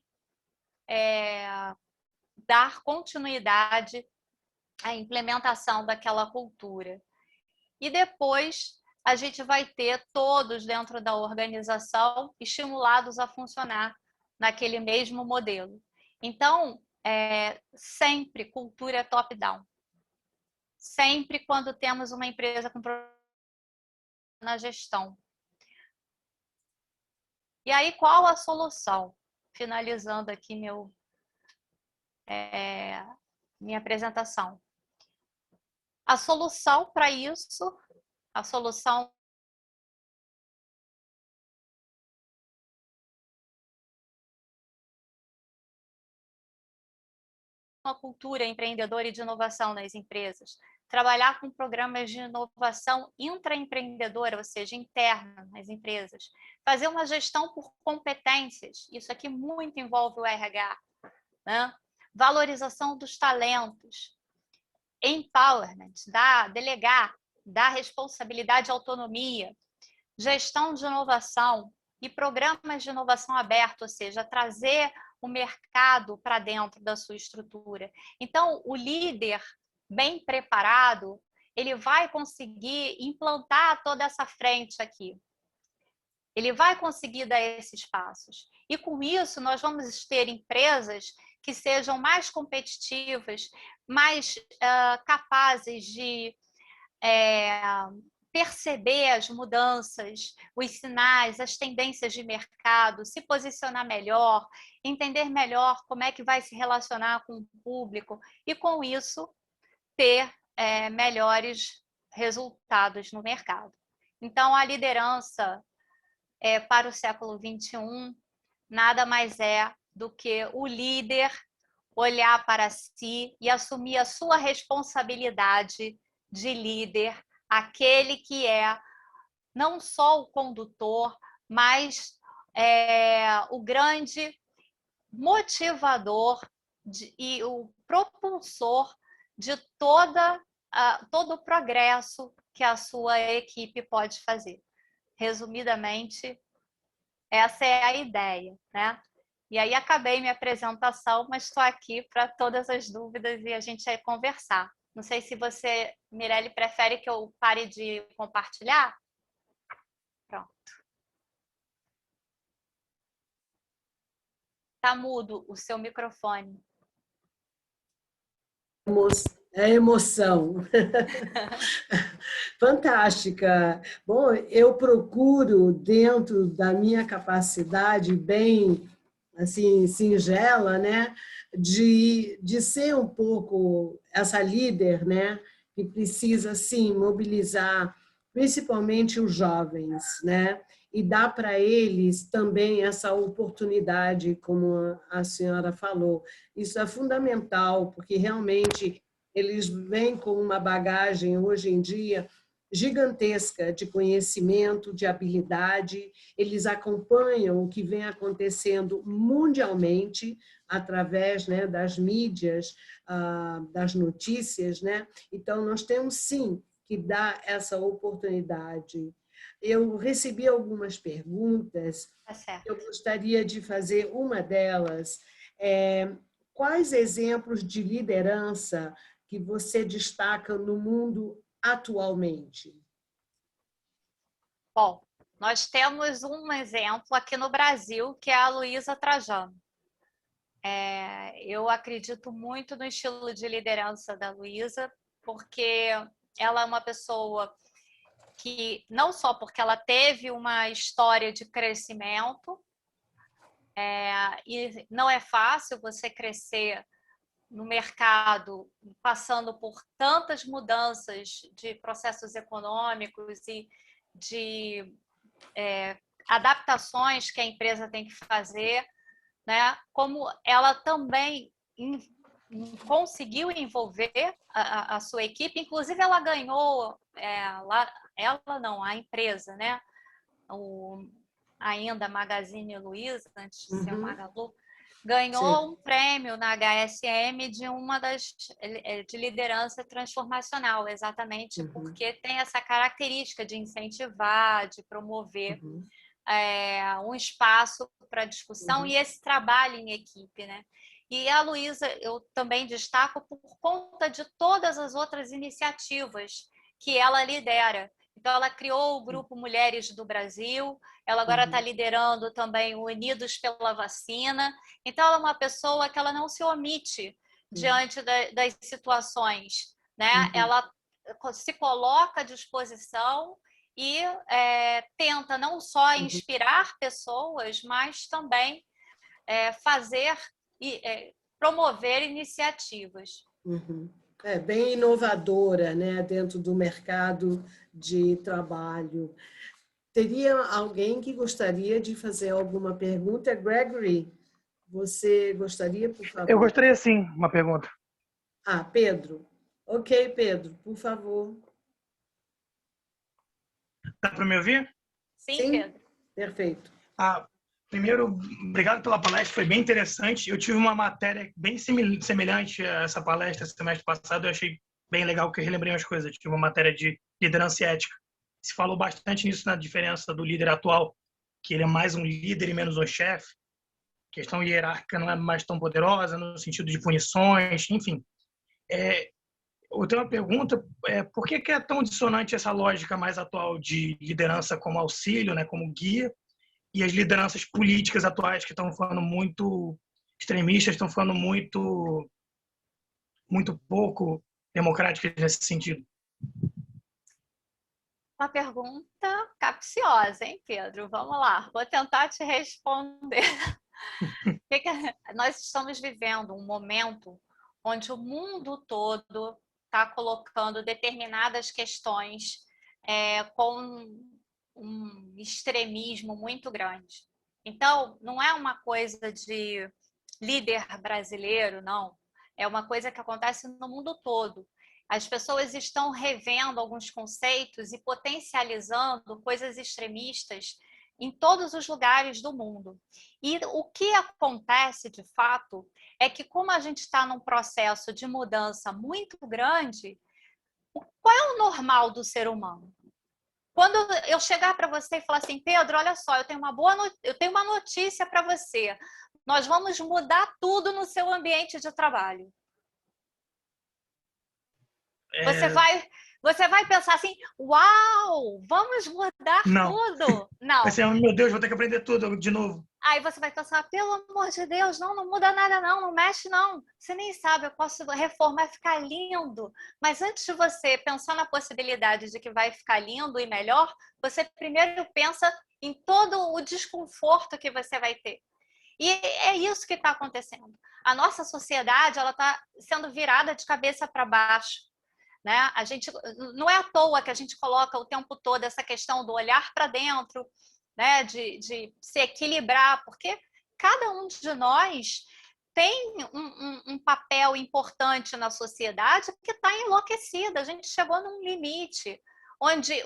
dar continuidade à implementação daquela cultura. E depois a gente vai ter todos dentro da organização estimulados a funcionar naquele mesmo modelo. Então, sempre cultura é top-down. Sempre quando temos uma empresa com problema na gestão. E aí, qual a solução? Finalizando aqui minha apresentação. A solução para isso, a solução uma cultura empreendedora e de inovação nas empresas, trabalhar com programas de inovação intraempreendedora, ou seja, interna nas empresas, fazer uma gestão por competências, isso aqui muito envolve o RH, né? Valorização dos talentos, empowerment, delegar, dar responsabilidade e autonomia, gestão de inovação e programas de inovação aberta, ou seja, trazer o mercado para dentro da sua estrutura. Então, o líder bem preparado, ele vai conseguir implantar toda essa frente aqui. Ele vai conseguir dar esses passos. E com isso, nós vamos ter empresas que sejam mais competitivas, mais capazes de perceber as mudanças, os sinais, as tendências de mercado, se posicionar melhor, entender melhor como é que vai se relacionar com o público e, com isso, ter melhores resultados no mercado. Então, a liderança para o século XXI nada mais é do que o líder olhar para si e assumir a sua responsabilidade de líder, aquele que é não só o condutor, mas o grande motivador e o propulsor de todo o progresso que a sua equipe pode fazer. Resumidamente, essa é a ideia, né? E aí acabei minha apresentação, mas estou aqui para todas as dúvidas e a gente vai conversar. Não sei se você, Mirelle, prefere que eu pare de compartilhar? Pronto. Está mudo o seu microfone. É emoção. Fantástica. Bom, eu procuro, dentro da minha capacidade bem assim, singela, né, de ser um pouco essa líder, né, que precisa, sim, mobilizar principalmente os jovens, né, e dar para eles também essa oportunidade, como a senhora falou. Isso é fundamental, porque realmente eles vêm com uma bagagem, hoje em dia, gigantesca de conhecimento, de habilidade, eles acompanham o que vem acontecendo mundialmente através, né, das mídias, das notícias, né? Então, nós temos sim que dar essa oportunidade. Eu recebi algumas perguntas, eu gostaria de fazer uma delas. Quais exemplos de liderança que você destaca no mundo atualmente? Bom, nós temos um exemplo aqui no Brasil, que é a Luísa Trajano. Eu acredito muito no estilo de liderança da Luísa, porque ela é uma pessoa que, não só porque ela teve uma história de crescimento, e não é fácil você crescer no mercado, passando por tantas mudanças de processos econômicos e de adaptações que a empresa tem que fazer, né? Como ela também conseguiu envolver a sua equipe, inclusive ela ganhou, a empresa, né? Ainda Magazine Luiza, antes de ser o Magalu, ganhou um prêmio na HSM de uma de liderança transformacional, exatamente porque tem essa característica de incentivar, de promover um espaço para discussão e esse trabalho em equipe, né? E a Luísa eu também destaco por conta de todas as outras iniciativas que ela lidera. Então, ela criou o Grupo Mulheres do Brasil, ela agora está liderando também o Unidos pela Vacina. Então, ela é uma pessoa que ela não se omite diante das situações, né? Ela se coloca à disposição e tenta não só inspirar pessoas, mas também fazer e promover iniciativas. É bem inovadora, né, dentro do mercado de trabalho. Teria alguém que gostaria de fazer alguma pergunta? Gregory, você gostaria, por Eu favor? gostaria, sim, uma pergunta. Ah, Pedro. Ok, Pedro, por favor. Dá para me ouvir? Sim, Sim, Pedro. perfeito. Primeiro, obrigado pela palestra, foi bem interessante. Eu tive uma matéria bem semelhante a essa palestra semestre passado, eu achei bem legal que eu relembrei umas coisas. Eu tive uma matéria de liderança e ética. Se falou bastante nisso na diferença do líder atual, que ele é mais um líder e menos um chefe. A questão hierárquica não é mais tão poderosa no sentido de punições, enfim. Eu tenho uma pergunta, por que é tão dissonante essa lógica mais atual de liderança como auxílio, né, como guia, e as lideranças políticas atuais que estão falando muito extremistas, estão falando muito pouco democráticas nesse sentido? Uma pergunta capciosa, hein, Pedro? Vamos lá, vou tentar te responder. Nós estamos vivendo um momento onde o mundo todo está colocando determinadas questões com um extremismo muito grande. Então, não é uma coisa de líder brasileiro, não. É uma coisa que acontece no mundo todo. As pessoas estão revendo alguns conceitos e potencializando coisas extremistas em todos os lugares do mundo. E o que acontece, de fato, é que como a gente está num processo de mudança muito grande, qual é o normal do ser humano? Quando eu chegar para você e falar assim, Pedro, olha só, eu tenho uma notícia para você. Nós vamos mudar tudo no seu ambiente de trabalho. Você vai pensar assim, uau, vamos mudar Não. tudo. Vai Não. ser, meu Deus, vou ter que aprender tudo de novo. Aí você vai pensar, pelo amor de Deus, não muda nada não, não mexe não. Você nem sabe, eu posso reformar, ficar lindo. Mas antes de você pensar na possibilidade de que vai ficar lindo e melhor, você primeiro pensa em todo o desconforto que você vai ter. E é isso que está acontecendo. A nossa sociedade ela está sendo virada de cabeça para baixo. Né? Não é à toa que a gente coloca o tempo todo essa questão do olhar para dentro, né? de se equilibrar, porque cada um de nós tem um papel importante na sociedade que está enlouquecida. A gente chegou num limite onde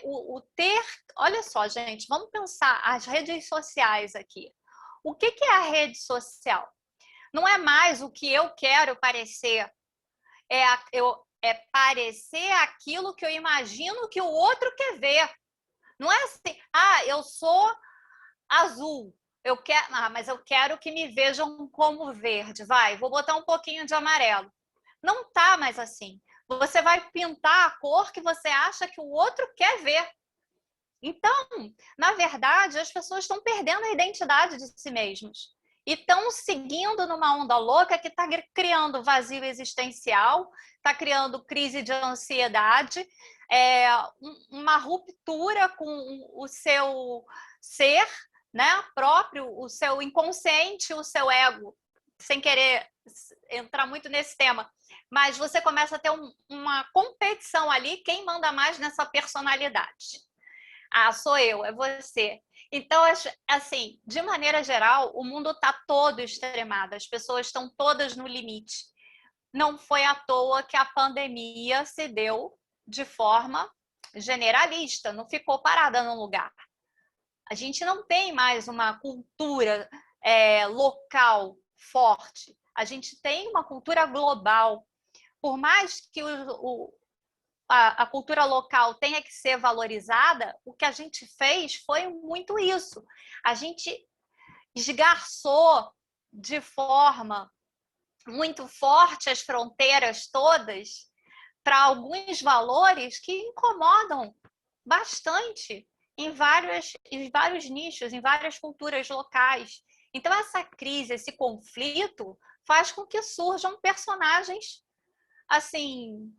Olha só, gente, vamos pensar as redes sociais aqui. O que é a rede social? Não é mais o que eu quero parecer, é parecer aquilo que eu imagino que o outro quer ver. Não é assim, eu sou azul, mas eu quero que me vejam como verde. Vou botar um pouquinho de amarelo. Não tá mais assim. Você vai pintar a cor que você acha que o outro quer ver. Então, na verdade, as pessoas estão perdendo a identidade de si mesmas. E estão seguindo numa onda louca que está criando vazio existencial, está criando crise de ansiedade, uma ruptura com o seu ser, né, próprio, o seu inconsciente, o seu ego, sem querer entrar muito nesse tema. Mas você começa a ter uma competição ali, quem manda mais nessa personalidade? Sou eu, é você. Então, assim, de maneira geral, o mundo está todo extremado, as pessoas estão todas no limite. Não foi à toa que a pandemia se deu de forma generalista, não ficou parada num lugar. A gente não tem mais uma cultura local forte, a gente tem uma cultura global. Por mais que a cultura local tenha que ser valorizada, o que a gente fez foi muito isso. A gente esgarçou de forma muito forte as fronteiras todas para alguns valores que incomodam bastante em vários nichos, em várias culturas locais. Então, essa crise, esse conflito, faz com que surjam personagens assim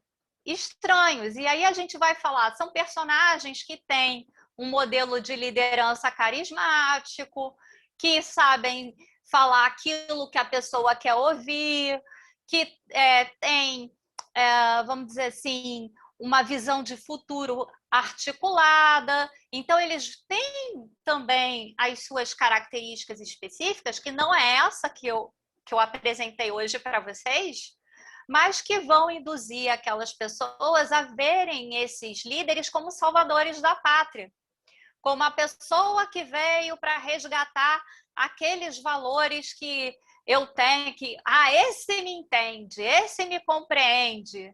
estranhos. E aí a gente vai falar, são personagens que têm um modelo de liderança carismático, que sabem falar aquilo que a pessoa quer ouvir, que tem, vamos dizer assim, uma visão de futuro articulada. Então, eles têm também as suas características específicas, que não é essa que eu apresentei hoje para vocês, mas que vão induzir aquelas pessoas a verem esses líderes como salvadores da pátria, como a pessoa que veio para resgatar aqueles valores que eu tenho, que esse me entende, esse me compreende,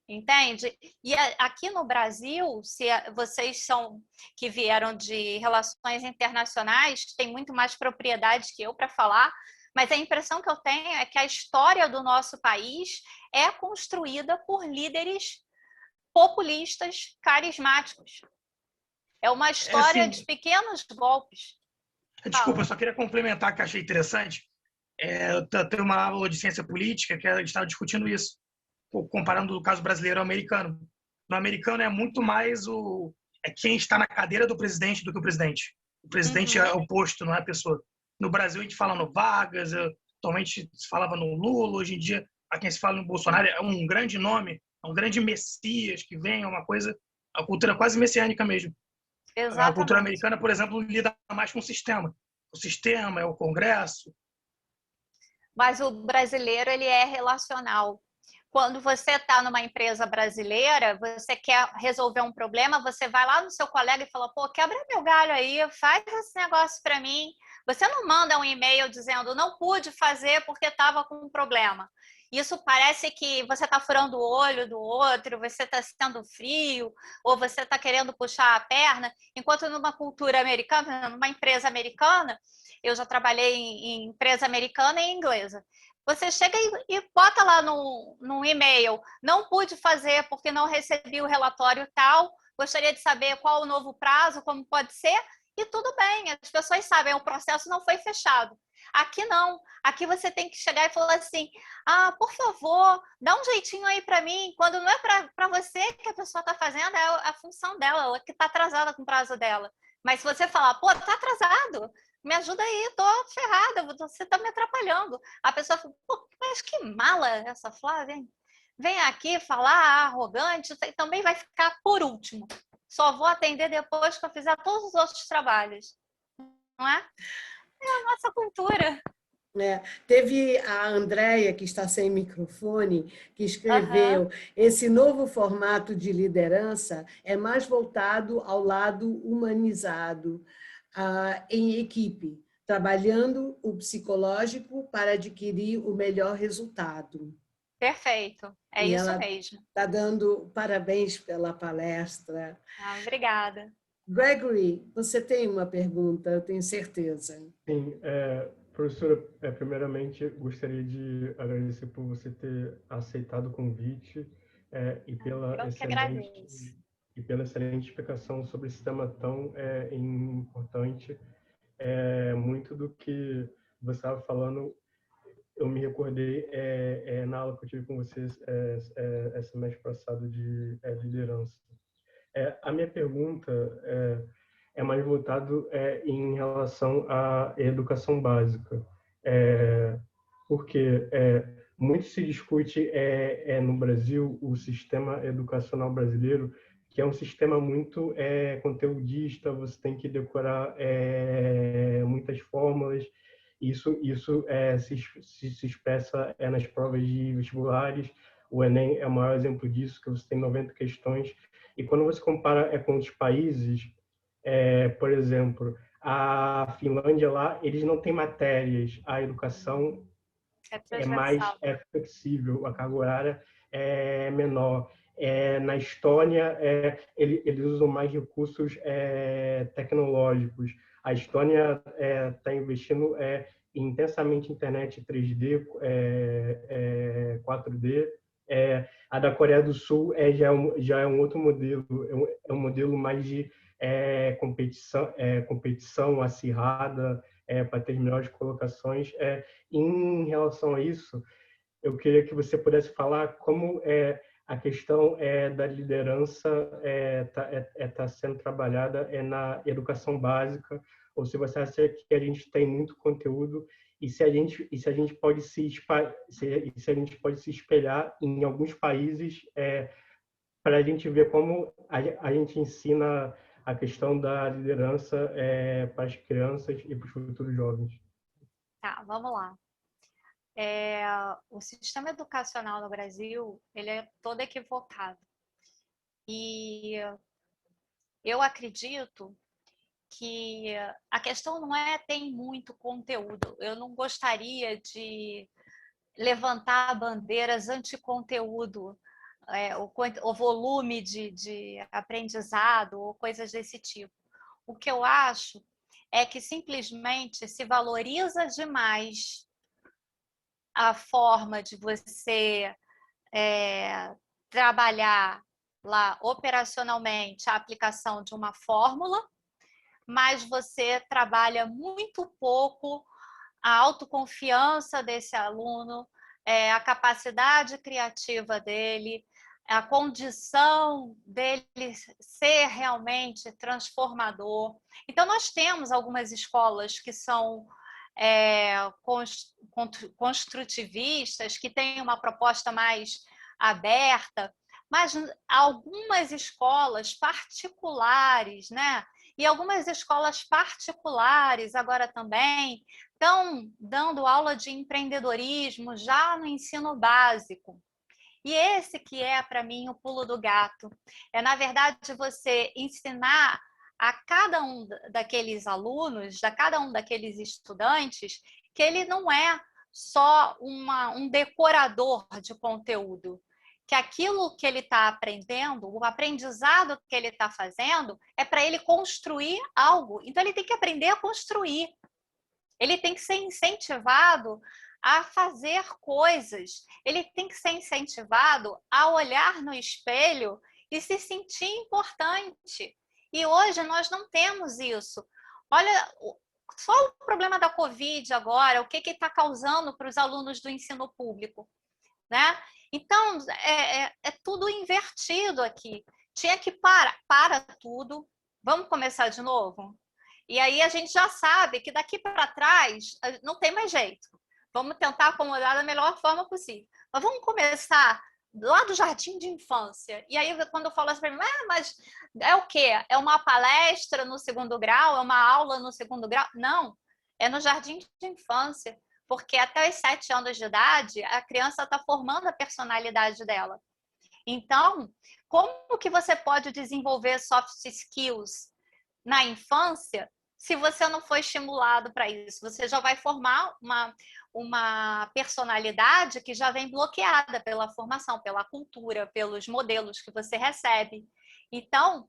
entende? E aqui no Brasil, se vocês são que vieram de relações internacionais, tem muito mais propriedade que eu para falar, mas a impressão que eu tenho é que a história do nosso país é construída por líderes populistas, carismáticos. É uma história de pequenos golpes. Desculpa, eu só queria complementar, que achei interessante. Tem uma aula de ciência política que a gente estava discutindo isso, comparando o caso brasileiro ao americano. No americano é muito mais quem está na cadeira do presidente do que o presidente. O presidente é o posto, não é a pessoa. No Brasil, a gente fala no Vargas, atualmente se falava no Lula, hoje em dia, a quem se fala no Bolsonaro é um grande nome, é um grande messias que vem, é uma coisa, a cultura quase messiânica mesmo. Exatamente. A cultura americana, por exemplo, lida mais com o sistema. O sistema é o Congresso. Mas o brasileiro, ele é relacional. Quando você está numa empresa brasileira, você quer resolver um problema, você vai lá no seu colega e fala, pô, quebra meu galho aí, faz esse negócio para mim. Você não manda um e-mail dizendo, não pude fazer porque estava com um problema. Isso parece que você está furando o olho do outro, você está sendo frio, ou você está querendo puxar a perna, enquanto numa cultura americana, numa empresa americana, eu já trabalhei em empresa americana e inglesa. Você chega e bota lá no e-mail, não pude fazer porque não recebi o relatório tal, gostaria de saber qual o novo prazo, como pode ser, e tudo bem, as pessoas sabem, o processo não foi fechado. Aqui não, aqui você tem que chegar e falar assim, por favor, dá um jeitinho aí para mim, quando não é para você que a pessoa está fazendo, é a função dela, ela que está atrasada com o prazo dela. Mas se você falar, pô, tá atrasado, me ajuda aí, tô ferrada, você tá me atrapalhando. A pessoa fala, pô, mas que mala essa Flávia, hein? Vem aqui falar arrogante, também vai ficar por último. Só vou atender depois que eu fizer todos os outros trabalhos. Não é? É a nossa cultura. Teve a Andréia, que está sem microfone, que escreveu esse novo formato de liderança é mais voltado ao lado humanizado, em equipe, trabalhando o psicológico para adquirir o melhor resultado. Perfeito, é e isso ela mesmo. Está dando parabéns pela palestra. Obrigada. Gregory, você tem uma pergunta, eu tenho certeza. Sim, professora, primeiramente gostaria de agradecer por você ter aceitado o convite e pela excelente explicação sobre esse tema tão importante. Muito do que você estava falando, eu me recordei na aula que eu tive com vocês esse mês passado de liderança. A minha pergunta é mais voltado em relação à educação básica, porque muito se discute no Brasil o sistema educacional brasileiro, que é um sistema muito conteudista, você tem que decorar muitas fórmulas, isso se expressa nas provas de vestibulares, o Enem é o maior exemplo disso, que você tem 90 questões, e quando você compara com outros países, por exemplo, a Finlândia lá, eles não têm matérias, a educação é mais flexível, a carga horária é menor. Na Estônia, eles usam mais recursos tecnológicos. A Estônia está investindo intensamente em internet 3D, 4D. A da Coreia do Sul já é um outro modelo, é um modelo mais de competição acirrada para ter melhores colocações. Em relação a isso, eu queria que você pudesse falar como a questão da liderança está sendo trabalhada na educação básica, ou se você acha que a gente tem muito conteúdo e se a gente pode se espelhar em alguns países para a gente ver como a gente ensina a questão da liderança para as crianças e para os futuros jovens. Tá, vamos lá. O sistema educacional no Brasil, ele é todo equivocado. E eu acredito que a questão não é tem muito conteúdo. Eu não gostaria de levantar bandeiras anti-conteúdo, o volume de aprendizado ou coisas desse tipo. O que eu acho é que simplesmente se valoriza demais a forma de você trabalhar lá operacionalmente a aplicação de uma fórmula, mas você trabalha muito pouco a autoconfiança desse aluno, a capacidade criativa dele, a condição dele ser realmente transformador. Então, nós temos algumas escolas que são construtivistas, que têm uma proposta mais aberta, mas algumas escolas particulares, né? E algumas escolas particulares agora também estão dando aula de empreendedorismo já no ensino básico. E esse que é, para mim, o pulo do gato. Na verdade, você ensinar a cada um daqueles alunos, a cada um daqueles estudantes, que ele não é só um decorador de conteúdo, que aquilo que ele está aprendendo, o aprendizado que ele está fazendo, é para ele construir algo. Então, ele tem que aprender a construir. Ele tem que ser incentivado a fazer coisas. Ele tem que ser incentivado a olhar no espelho e se sentir importante. E hoje nós não temos isso. Olha, só o problema da Covid agora, o que está causando para os alunos do ensino público, né? Então, é tudo invertido aqui. Tinha que para tudo. Vamos começar de novo? E aí a gente já sabe que daqui para trás não tem mais jeito. Vamos tentar acomodar da melhor forma possível. Mas vamos começar lá do jardim de infância. E aí, quando eu falo assim para mim, mas é o quê? É uma palestra no segundo grau? É uma aula no segundo grau? Não, é no jardim de infância. Porque até os 7 anos de idade, a criança está formando a personalidade dela. Então, como que você pode desenvolver soft skills na infância se você não foi estimulado para isso? Você já vai formar uma personalidade que já vem bloqueada pela formação, pela cultura, pelos modelos que você recebe. Então,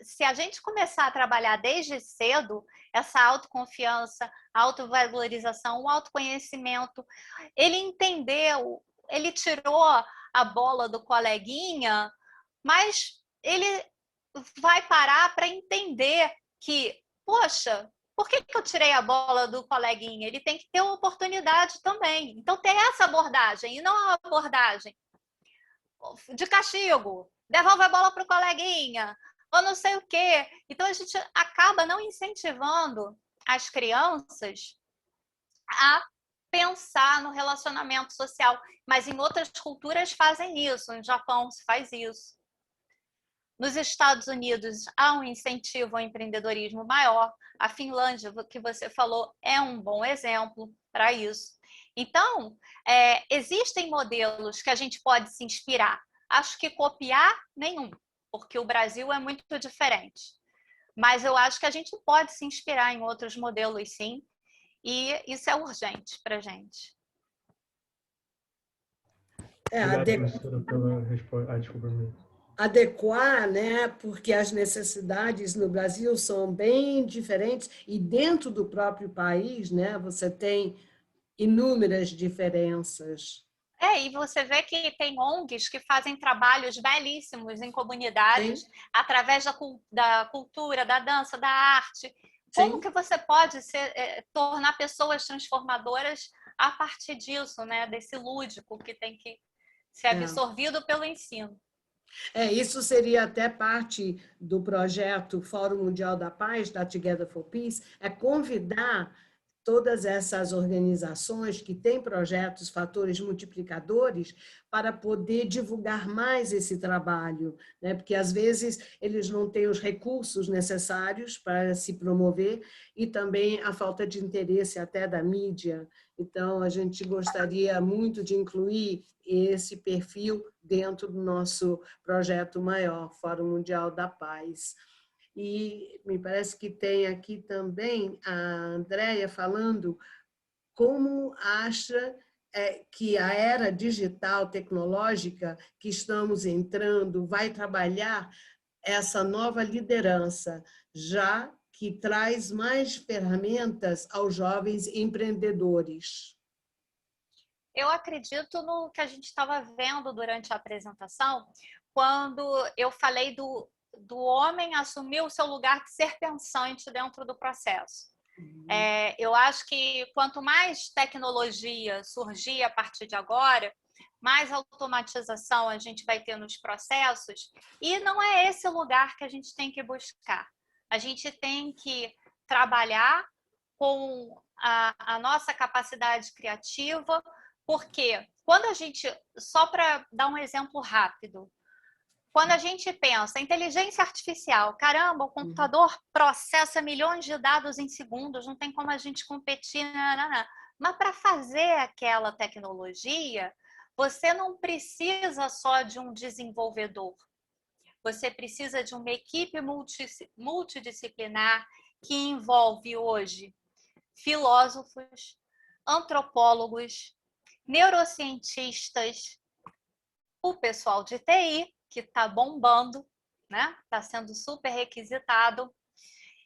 se a gente começar a trabalhar desde cedo, essa autoconfiança, autovalorização, o autoconhecimento, ele entendeu, ele tirou a bola do coleguinha, mas ele vai parar para entender que, poxa, por que eu tirei a bola do coleguinha? Ele tem que ter uma oportunidade também. Então, ter essa abordagem, e não a abordagem de castigo, devolve a bola para o coleguinha, ou não sei o quê. Então, a gente acaba não incentivando as crianças a pensar no relacionamento social. Mas em outras culturas fazem isso, no Japão se faz isso. Nos Estados Unidos há um incentivo ao empreendedorismo maior. A Finlândia, que você falou, é um bom exemplo para isso. Então, existem modelos que a gente pode se inspirar. Acho que copiar, nenhum, porque o Brasil é muito diferente. Mas eu acho que a gente pode se inspirar em outros modelos, sim, e isso é urgente para a gente. Obrigado, professora, pela resposta. Desculpa, adequar, né? Porque as necessidades no Brasil são bem diferentes e dentro do próprio país, né? Você tem inúmeras diferenças. E você vê que tem ONGs que fazem trabalhos belíssimos em comunidades. Sim. Através da cultura, da dança, da arte. Como Sim. que você pode tornar pessoas transformadoras a partir disso, né? Desse lúdico que tem que ser absorvido pelo ensino. Isso seria até parte do projeto Fórum Mundial da Paz, da Together for Peace, convidar todas essas organizações que têm projetos, fatores multiplicadores, para poder divulgar mais esse trabalho, né? Porque às vezes eles não têm os recursos necessários para se promover e também a falta de interesse até da mídia. Então, a gente gostaria muito de incluir esse perfil dentro do nosso projeto maior, Fórum Mundial da Paz. E me parece que tem aqui também a Andréia falando como acha que a era digital, tecnológica que estamos entrando vai trabalhar essa nova liderança, já que traz mais ferramentas aos jovens empreendedores. Eu acredito no que a gente estava vendo durante a apresentação, quando eu falei do homem assumir o seu lugar de ser pensante dentro do processo. Eu acho que quanto mais tecnologia surgir a partir de agora, mais automatização a gente vai ter nos processos, e não é esse o lugar que a gente tem que buscar. A gente tem que trabalhar com a nossa capacidade criativa, porque quando a gente, só para dar um exemplo rápido, quando a gente pensa inteligência artificial, caramba, o computador processa milhões de dados em segundos, não tem como a gente competir, mas para fazer aquela tecnologia, você não precisa só de um desenvolvedor, você precisa de uma equipe multidisciplinar que envolve hoje filósofos, antropólogos, neurocientistas, o pessoal de TI, que está bombando, né? Está sendo super requisitado.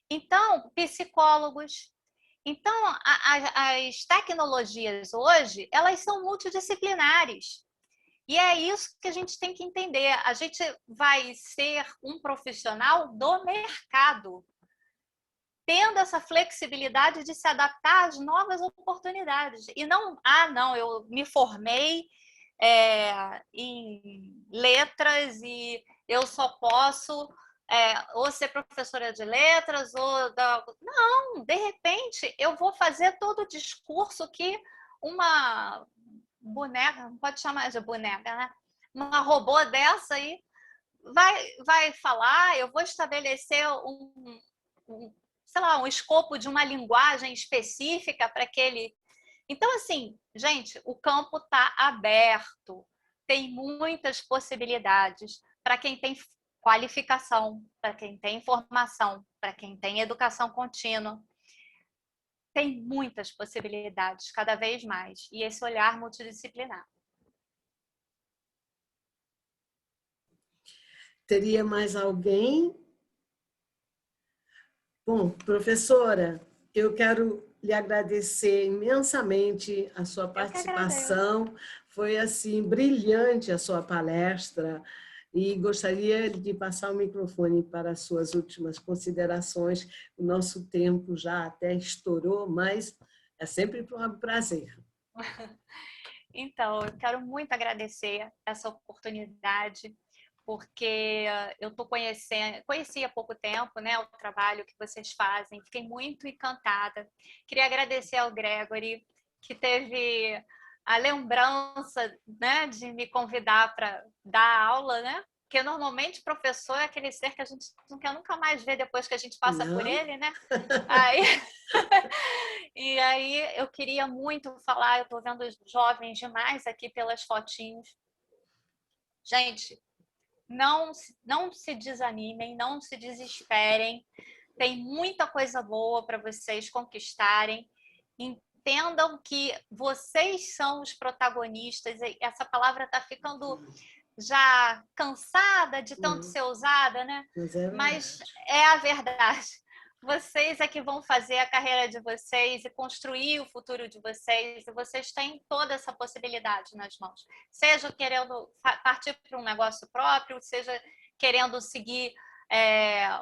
Então, psicólogos. Então, as tecnologias hoje, elas são multidisciplinares. E é isso que a gente tem que entender. A gente vai ser um profissional do mercado, tendo essa flexibilidade de se adaptar às novas oportunidades. E não, não, eu me formei em letras e eu só posso ou ser professora de letras ou não, de repente eu vou fazer todo o discurso que uma boneca, não pode chamar de boneca, né? Uma robô dessa aí vai falar, eu vou estabelecer sei lá, um escopo de uma linguagem específica para aquele. Então, assim, gente, o campo está aberto, tem muitas possibilidades para quem tem qualificação, para quem tem informação, para quem tem educação contínua. Tem muitas possibilidades, cada vez mais, e esse olhar multidisciplinar. Teria mais alguém? Bom, professora, eu quero lhe agradecer imensamente a sua participação. Foi assim brilhante a sua palestra e gostaria de passar o microfone para as suas últimas considerações. O nosso tempo já até estourou, mas é sempre um prazer. Então, eu quero muito agradecer essa oportunidade, porque eu conheci há pouco tempo, né, o trabalho que vocês fazem, fiquei muito encantada. Queria agradecer ao Gregory, que teve a lembrança, né, de me convidar para dar aula, né? Porque normalmente professor é aquele ser que a gente não quer nunca mais ver depois que a gente passa por ele, né? E aí eu queria muito falar, eu estou vendo jovens demais aqui pelas fotinhos. Gente, não se desanimem, não se desesperem. Tem muita coisa boa para vocês conquistarem. Entendam que vocês são os protagonistas. Essa palavra está ficando já cansada de tanto ser usada, né? Mas é a verdade. Vocês é que vão fazer a carreira de vocês e construir o futuro de vocês, e vocês têm toda essa possibilidade nas mãos. Seja querendo partir para um negócio próprio, seja querendo seguir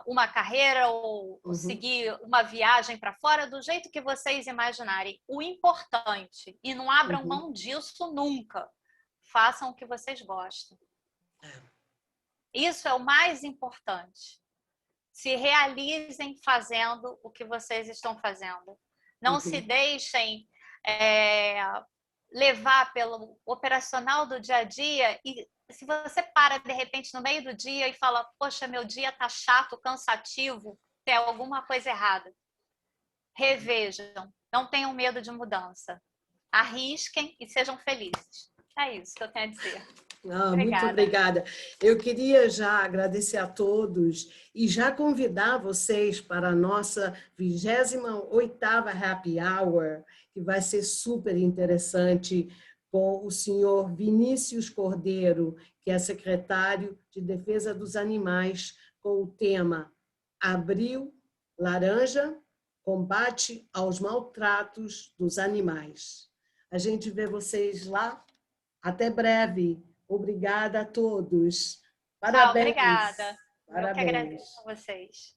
uma carreira ou seguir uma viagem para fora, do jeito que vocês imaginarem. O importante, e não abram mão disso nunca, façam o que vocês gostam. Isso é o mais importante. Se realizem fazendo o que vocês estão fazendo. Não se deixem levar pelo operacional do dia a dia. E se você para, de repente, no meio do dia e fala, poxa, meu dia está chato, cansativo, tem alguma coisa errada. Revejam. Não tenham medo de mudança. Arrisquem e sejam felizes. É isso que eu tenho a dizer. Muito obrigada. Eu queria já agradecer a todos e já convidar vocês para a nossa 28ª Happy Hour, que vai ser super interessante, com o senhor Vinícius Cordeiro, que é secretário de Defesa dos Animais, com o tema Abril Laranja, combate aos maltratos dos animais. A gente vê vocês lá. Até breve. Obrigada a todos. Parabéns. Tchau, obrigada. Parabéns. Eu que agradeço a vocês.